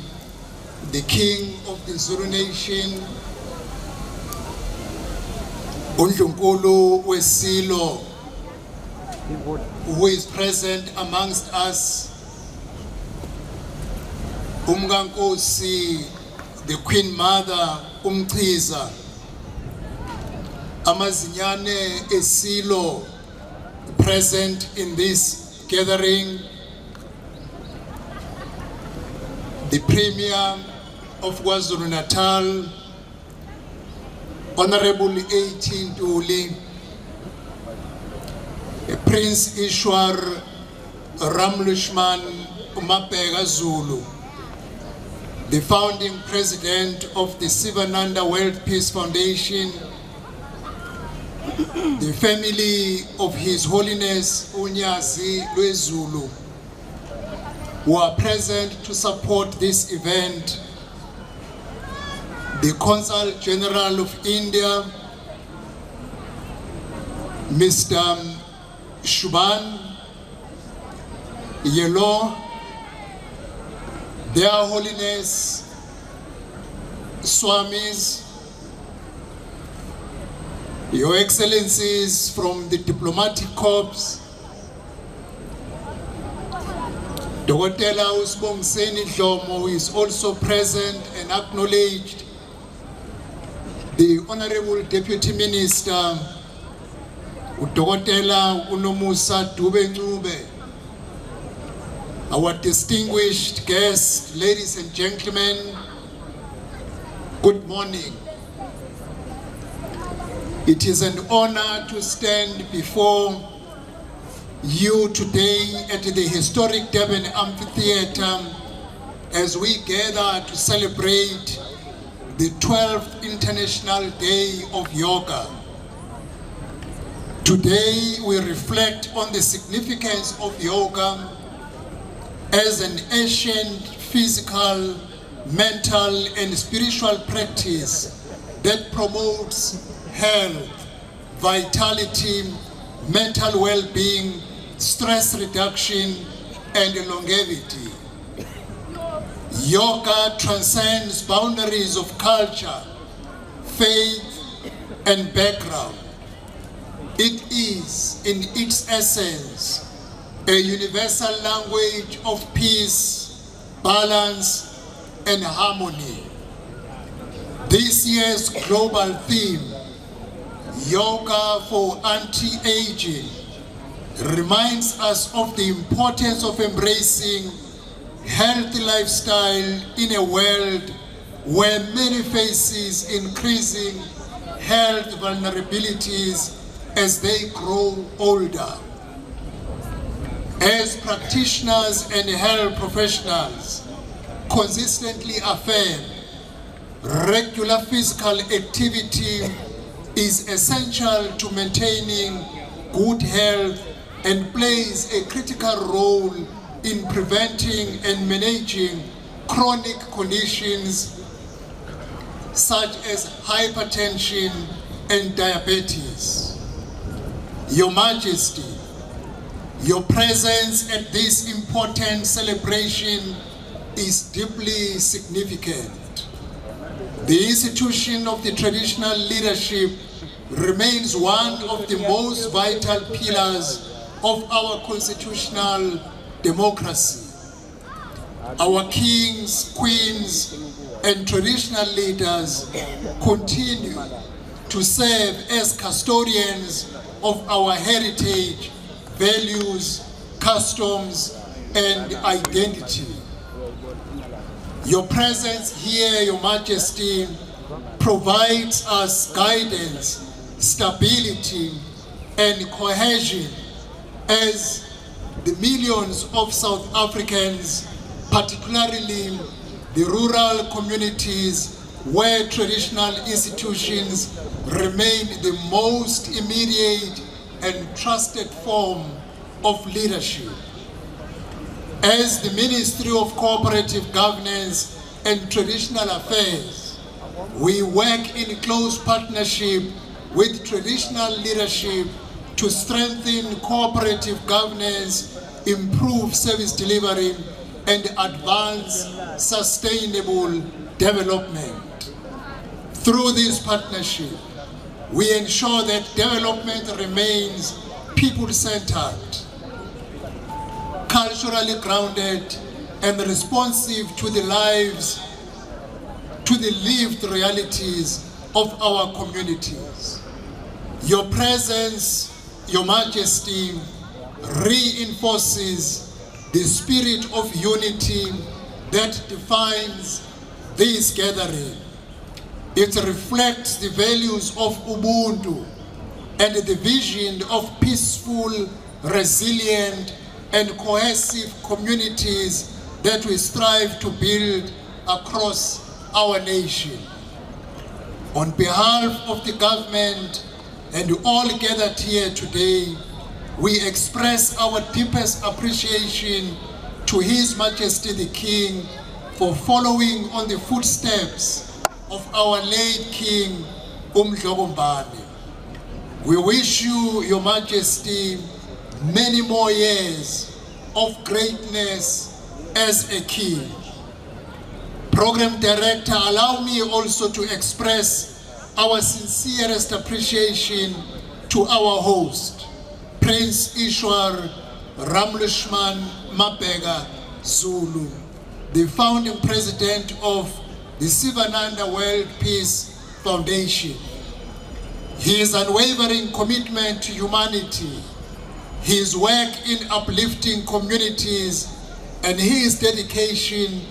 the King of the Zulu Nation, Undlunkulu Wesilo, who is present amongst us, Umgankosi, the Queen Mother, Umchiza, Amazinyane Esilo, present in this gathering, the Premier of KwaZulu Natal, Honourable Ntuli, Prince Ishwar, Ramlutchman, Zulu, the founding president of the Sivananda World Peace Foundation, the family of His Holiness Unyazi Zulu, who are present to support this event, the Consul General of India, Mr. Shubam, Yellow, Their Holiness, Swamis, Your Excellencies from the Diplomatic Corps, Dokotela Usbongiseni Dlomo, who is also present and acknowledged, the Honourable Deputy Minister, Dokotela Nomusa Dube Ncube, our distinguished guests, ladies and gentlemen, good morning. It is an honor to stand before you today at the historic Durban Amphitheatre as we gather to celebrate the 12th International Day of Yoga. Today we reflect on the significance of yoga as an ancient physical, mental and spiritual practice that promotes health, vitality, mental well-being, stress reduction, and longevity. Yoga transcends boundaries of culture, faith, and background. It is, in its essence, a universal language of peace, balance, and harmony. This year's global theme, Yoga for Anti-Aging, reminds us of the importance of embracing healthy lifestyle in a world where many faces increasing health vulnerabilities as they grow older. As practitioners and health professionals consistently affirm, regular physical activity is essential to maintaining good health and plays a critical role in preventing and managing chronic conditions such as hypertension and diabetes. Your Majesty, your presence at this important celebration is deeply significant. The institution of the traditional leadership remains one of the most vital pillars of our constitutional democracy. Our kings, queens, and traditional leaders continue to serve as custodians of our heritage, values, customs, and identity. Your presence here, Your Majesty, provides us guidance, stability, and cohesion as the millions of South Africans, particularly the rural communities where traditional institutions remain the most immediate and trusted form of leadership. As the Ministry of Cooperative Governance and Traditional Affairs, we work in close partnership with traditional leadership to strengthen cooperative governance, improve service delivery, and advance sustainable development. Through this partnership, we ensure that development remains people-centered, culturally grounded, and responsive to the lives, to the lived realities of our communities. Your presence, Your Majesty, reinforces the spirit of unity that defines this gathering. It reflects the values of Ubuntu and the vision of peaceful, resilient, and cohesive communities that we strive to build across our nation. On behalf of the government and all gathered here today, we express our deepest appreciation to His Majesty the King for following on the footsteps of our late King Umdlokombane. We wish you, Your Majesty, many more years of greatness as a king. Program Director, allow me also to express our sincerest appreciation to our host, Prince Ishwar Ramlutchman Mabega Zulu, the founding president of the Sivananda World Peace Foundation. His unwavering commitment to humanity, his work in uplifting communities, and his dedication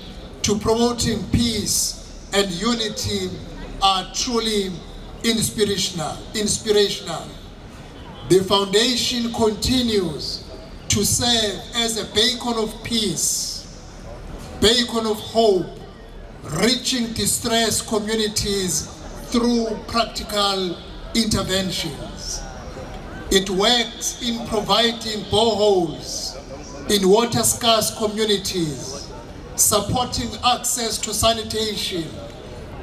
to promoting peace and unity are truly inspirational. The foundation continues to serve as a beacon of peace, beacon of hope, reaching distressed communities through practical interventions. It works in providing boreholes in water-scarce communities, supporting access to sanitation,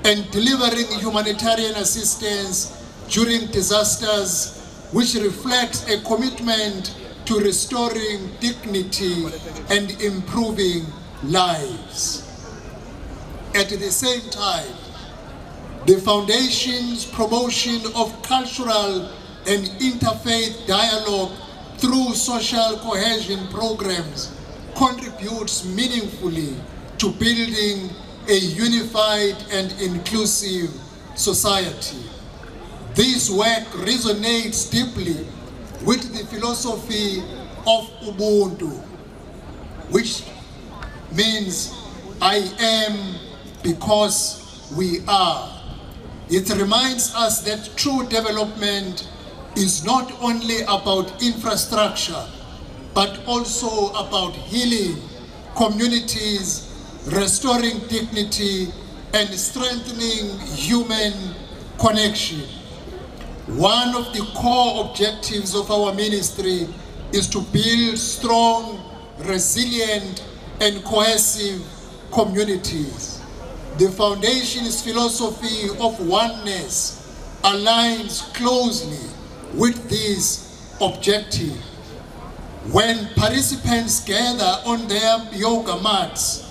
and delivering humanitarian assistance during disasters, which reflects a commitment to restoring dignity and improving lives. At the same time, the Foundation's promotion of cultural and interfaith dialogue through social cohesion programs contributes meaningfully to building a unified and inclusive society. This work resonates deeply with the philosophy of Ubuntu, which means I am because we are. It reminds us that true development is not only about infrastructure, but also about healing communities, restoring dignity, and strengthening human connection. One of the core objectives of our ministry is to build strong, resilient, and cohesive communities. The Foundation's philosophy of oneness aligns closely with this objective. When participants gather on their yoga mats,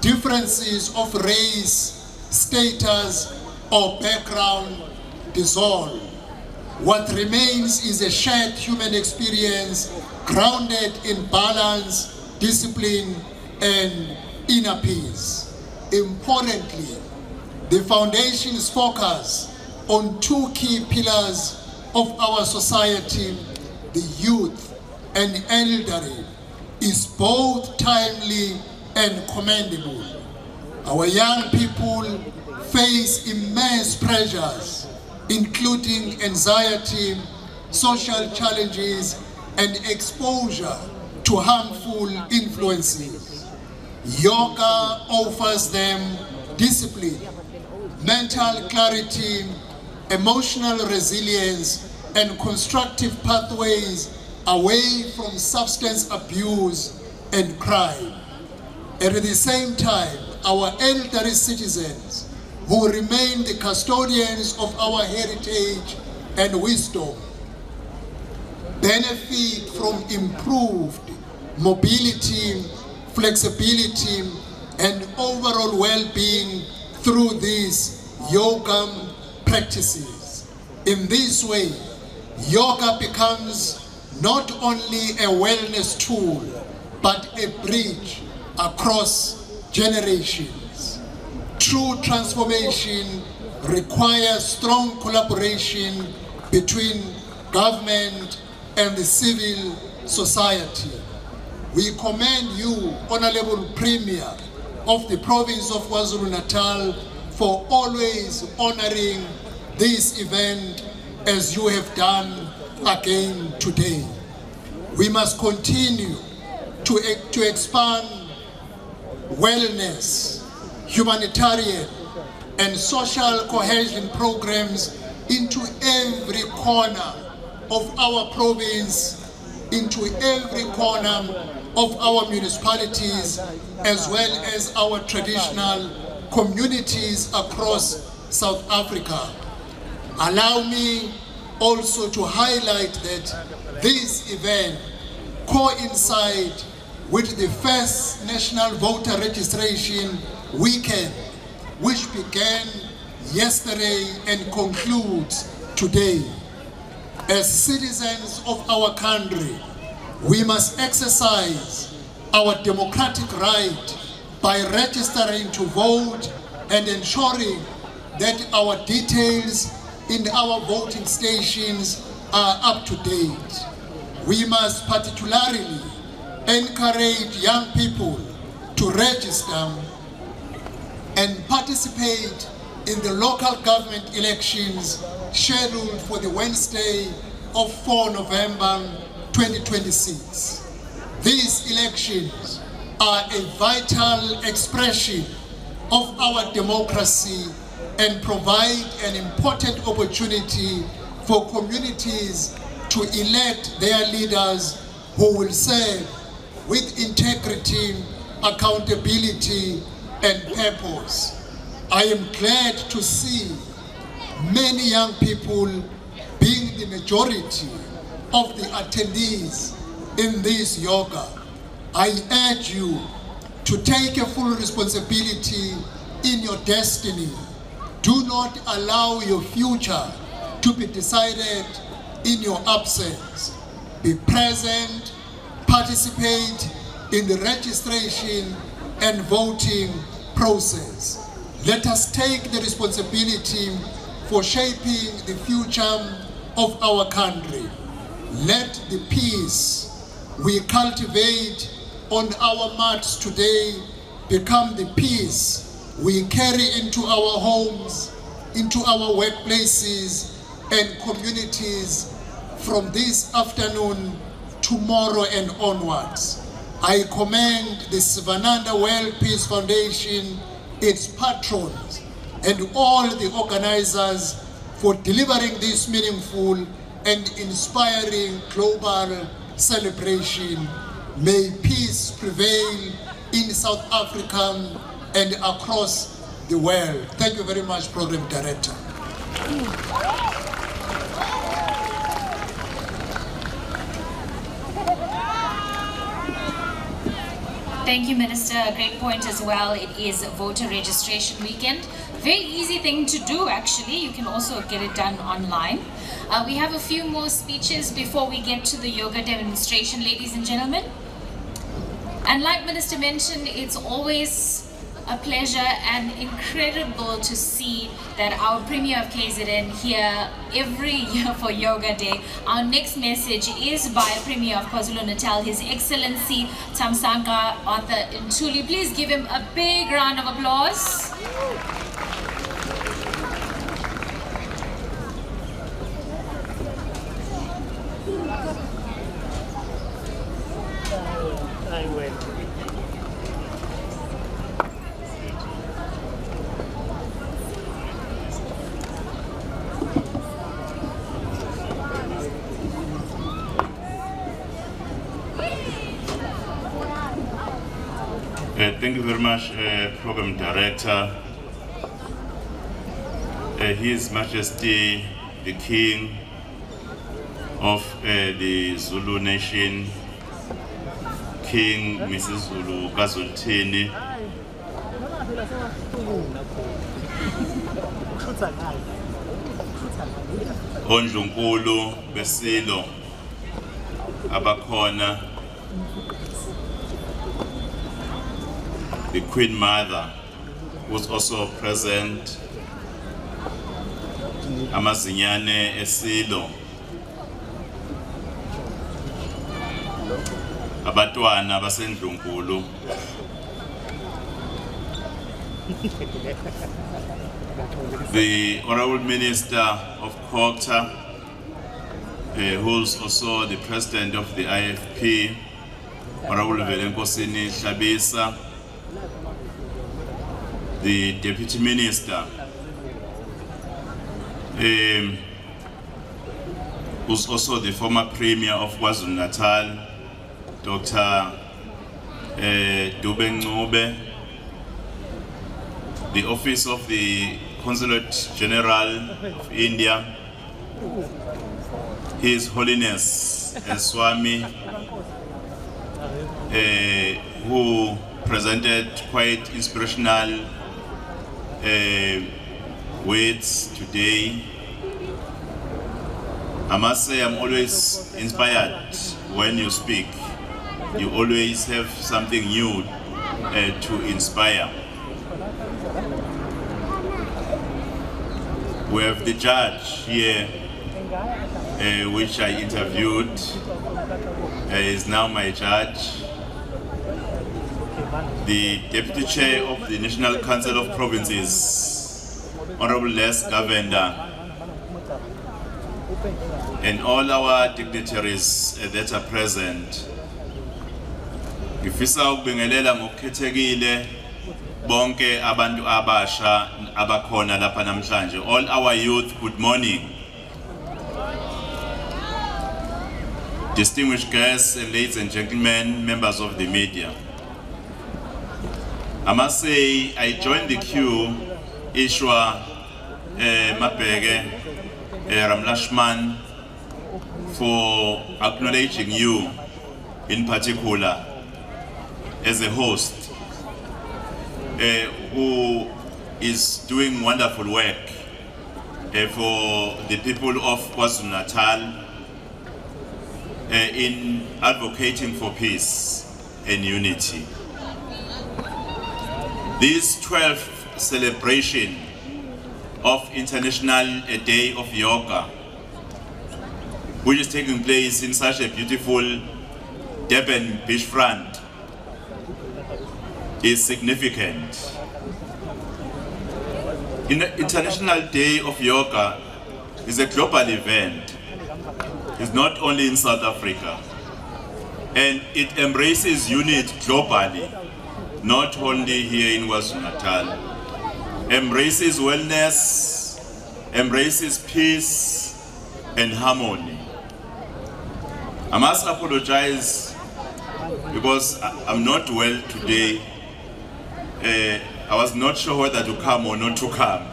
differences of race, status, or background dissolve. What remains is a shared human experience grounded in balance, discipline, and inner peace. Importantly, the Foundation's focus on two key pillars of our society, the youth and elderly, is both timely and commendable. Our young people face immense pressures, including anxiety, social challenges, and exposure to harmful influences. Yoga offers them discipline, mental clarity, emotional resilience, and constructive pathways away from substance abuse and crime. At the same time, our elderly citizens, who remain the custodians of our heritage and wisdom, benefit from improved mobility, flexibility, and overall well-being through these yoga practices. In this way, yoga becomes not only a wellness tool, but a bridge across generations. True transformation requires strong collaboration between government and the civil society. We commend you, Honourable Premier of the province of KwaZulu Natal, for always honouring this event as you have done again today. We must continue to expand wellness, humanitarian, and social cohesion programs into every corner of our province, into every corner of our municipalities, as well as our traditional communities across South Africa. Allow me also to highlight that this event coincides with the first National Voter Registration Weekend, which began yesterday and concludes today. As citizens of our country, we must exercise our democratic right by registering to vote and ensuring that our details in our voting stations are up to date. We must particularly encourage young people to register and participate in the local government elections scheduled for the Wednesday of 4 November 2026. These elections are a vital expression of our democracy and provide an important opportunity for communities to elect their leaders who will serve with integrity, accountability, and purpose. I am glad to see many young people being the majority of the attendees in this yoga. I urge you to take a full responsibility in your destiny. Do not allow your future to be decided in your absence. Be present, participate in the registration and voting process. Let us take the responsibility for shaping the future of our country. Let the peace we cultivate on our mats today become the peace we carry into our homes, into our workplaces and communities from this afternoon, tomorrow and onwards. I commend the Sivananda World Peace Foundation, its patrons, and all the organizers for delivering this meaningful and inspiring global celebration. May peace prevail in South Africa and across the world. Thank you very much, Program Director. Thank you, Minister. A great point as well. It is voter registration weekend. Very easy thing to do, actually. You can also get it done online. We have a few more speeches before we get to the yoga demonstration, ladies and gentlemen. And like Minister mentioned, it's always a pleasure and incredible to see that our Premier of KZN here every year for Yoga Day. Our next message is by Premier of KwaZulu Natal, His Excellency Thamsanqa Arthur Ntuli. Please give him a big round of applause. Thank you very much, Program Director. His Majesty, the King of the Zulu Nation, King MisuZulu KaZwelithini, Ondlunkulu besilo abakhona, the Queen Mother, who's also present, amazinyane esilo, abatwana basendlunkulu, the Honourable Minister of Cooperative, who's also the President of the IFP, Honourable Velenkosi Hlabisa, the Deputy Minister, who's also the former Premier of KwaZulu Natal, Dr. Dube Ncube, the Office of the Consulate General of India, His Holiness Swami, who presented quite inspirational words today. I must say I'm always inspired when you speak. You always have something new to inspire. We have the judge here, which I interviewed, is now my judge. The Deputy Chair of the National Council of Provinces, Honourable Governor, and all our dignitaries that are present. Ngifisa ukubingelela ngokukhethekile bonke abantu abasha abakhona lapha namhlanje. All our youth, good morning. Distinguished guests and ladies and gentlemen, members of the media. I must say I joined the queue, Ishwar, Mabhege, Ramlutchman, for acknowledging you in particular as a host who is doing wonderful work for the people of KwaZulu Natal in advocating for peace and unity. This 12th celebration of International Day of Yoga, which is taking place in such a beautiful Durban beachfront, is significant. International Day of Yoga is a global event. It's not only in South Africa, and it embraces unity globally, not only here in KwaZulu Natal. Embraces wellness, embraces peace and harmony. I must apologize because I'm not well today. I was not sure whether to come or not to come.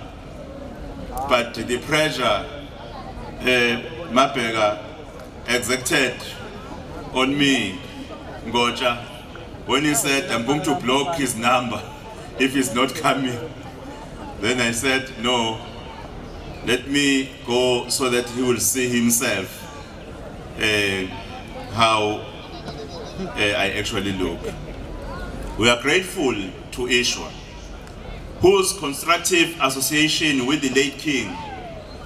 But the pressure Mabhega exerted on me, Ngoja, when he said I'm going to block his number if he's not coming. Then I said, no, let me go so that he will see himself how I actually look. We are grateful to Ishwar whose constructive association with the late King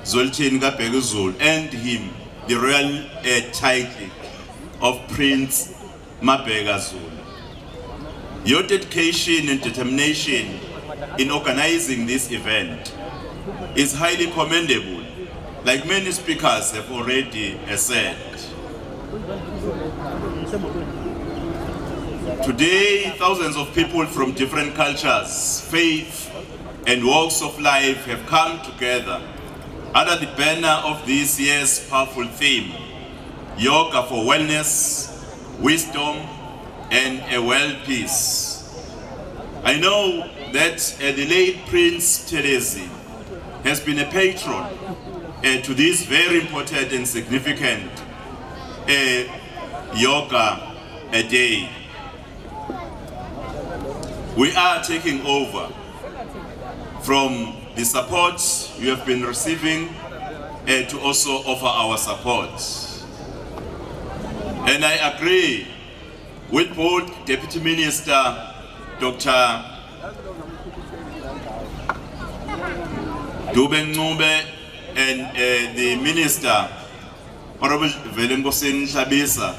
KaZwelithini Zulu earned him the royal title of Prince Mabheka Zulu. Your dedication and determination in organizing this event is highly commendable, like many speakers have already said. Today, thousands of people from different cultures, faiths, and walks of life have come together under the banner of this year's powerful theme, Yoga for Wellness, Wisdom, and a World Peace. I know that the late Prince Teresi has been a patron to this very important and significant Yoga Day. We are taking over from the support you have been receiving to also offer our support. And I agree with both Deputy Minister Dr. Dube and the Minister, Honourable Velenkosi Hlabisa,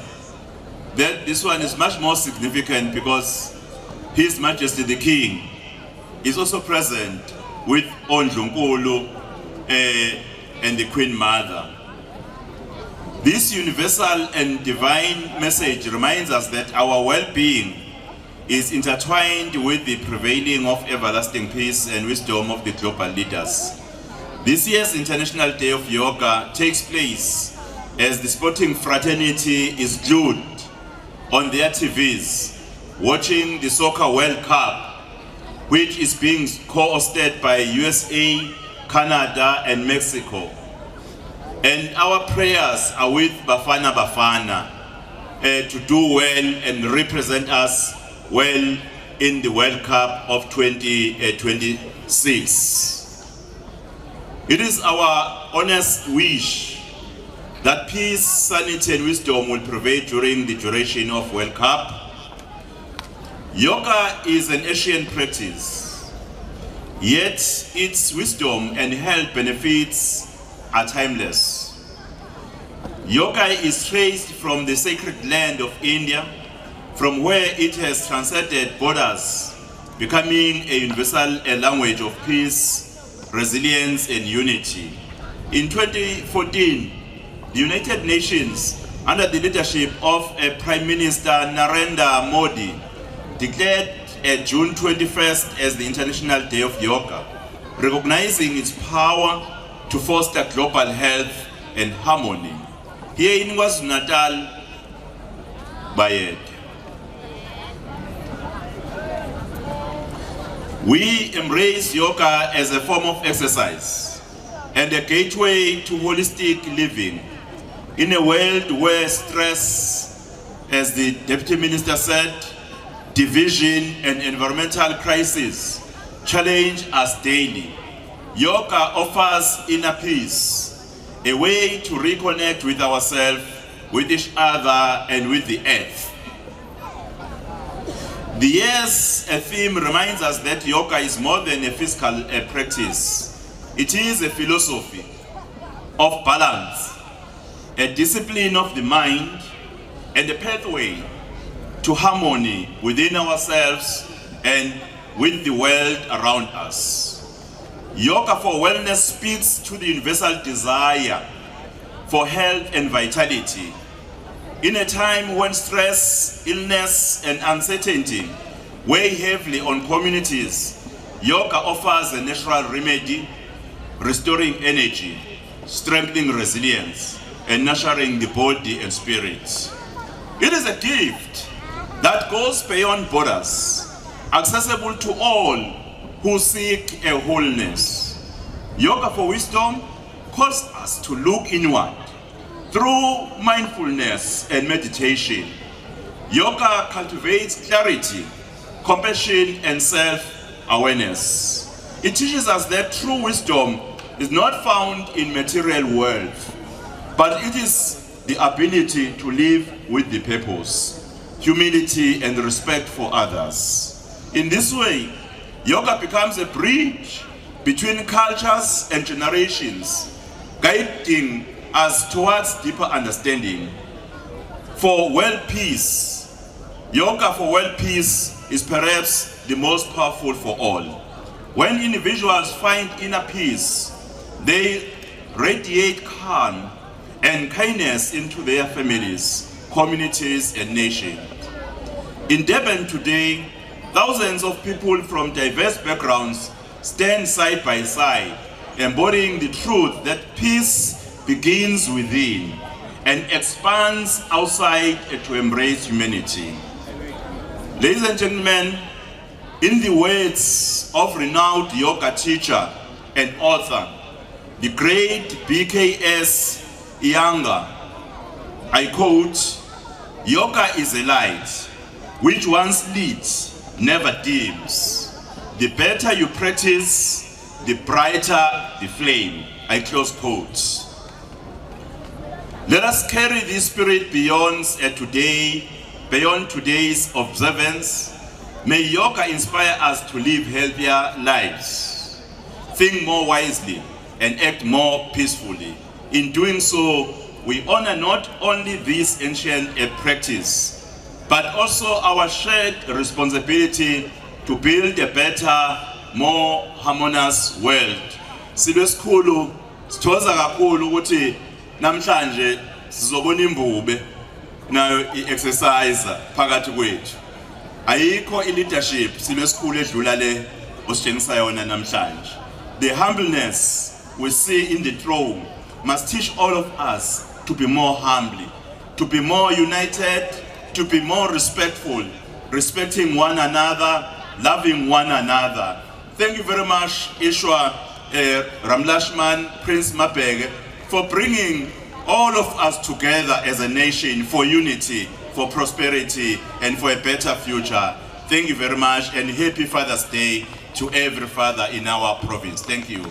that this one is much more significant because His Majesty the King is also present with Ondlunkulu and the Queen Mother. This universal and divine message reminds us that our well-being is intertwined with the prevailing of everlasting peace and wisdom of the global leaders. This year's International Day of Yoga takes place as the sporting fraternity is glued on their TVs watching the Soccer World Cup, which is being co-hosted by USA, Canada, and Mexico. And our prayers are with Bafana Bafana to do well and represent us well in the World Cup of 2026. It is our honest wish that peace, sanity, and wisdom will prevail during the duration of World Cup. Yoga is an ancient practice, yet its wisdom and health benefits are timeless. Yoga is traced from the sacred land of India, from where it has transcended borders, becoming a universal language of peace, resilience, and unity. In 2014, the United Nations, under the leadership of Prime Minister Narendra Modi, declared June 21st as the International Day of Yoga, recognizing its power to foster global health and harmony. Here in KwaZulu Natal, Bayet, we embrace yoga as a form of exercise and a gateway to holistic living in a world where stress, as the Deputy Minister said, division and environmental crisis challenge us daily. Yoga offers inner peace, a way to reconnect with ourselves, with each other, and with the earth. The year's theme reminds us that yoga is more than a physical practice. It is a philosophy of balance, a discipline of the mind, and a pathway to harmony within ourselves and with the world around us. Yoga for Wellness speaks to the universal desire for health and vitality. In a time when stress, illness, and uncertainty weigh heavily on communities, yoga offers a natural remedy, restoring energy, strengthening resilience, and nurturing the body and spirit. It is a gift that goes beyond borders, accessible to all who seek a wholeness. Yoga for Wisdom calls us to look inward through mindfulness and meditation. Yoga cultivates clarity, compassion, and self-awareness. It teaches us that true wisdom is not found in material wealth, but it is the ability to live with the purpose, humility, and respect for others. In this way, Yoga becomes a bridge between cultures and generations, guiding us towards deeper understanding. For world peace, yoga for world peace is perhaps the most powerful for all. When individuals find inner peace, they radiate calm and kindness into their families, communities, and nations. In Durban today, thousands of people from diverse backgrounds stand side by side, embodying the truth that peace begins within and expands outside to embrace humanity. Ladies and gentlemen, in the words of renowned yoga teacher and author, the great BKS Iyengar, I quote, "Yoga is a light which once leads, never dims. The better you practice, the brighter the flame." I close quote. Let us carry this spirit beyond today's observance. May yoga inspire us to live healthier lives, think more wisely, and act more peacefully. In doing so, we honor not only this ancient practice, but also our shared responsibility to build a better, more harmonious world. Silwesikhulu sithokoza kakhulu ukuthi namhlanje sizobona imbube nayo i-exercise phakathi kwethu. Ayikho i-leadership silwesikhulu edlula le ositshengisa yona namhlanje. The humbleness we see in the throne must teach all of us to be more humble, to be more united, to be more respectful, respecting one another, loving one another. Thank you very much, Ishwar, Ramlutchman, Prince Mabheke, for bringing all of us together as a nation for unity, for prosperity, and for a better future. Thank you very much, and happy Father's Day to every father in our province. Thank you.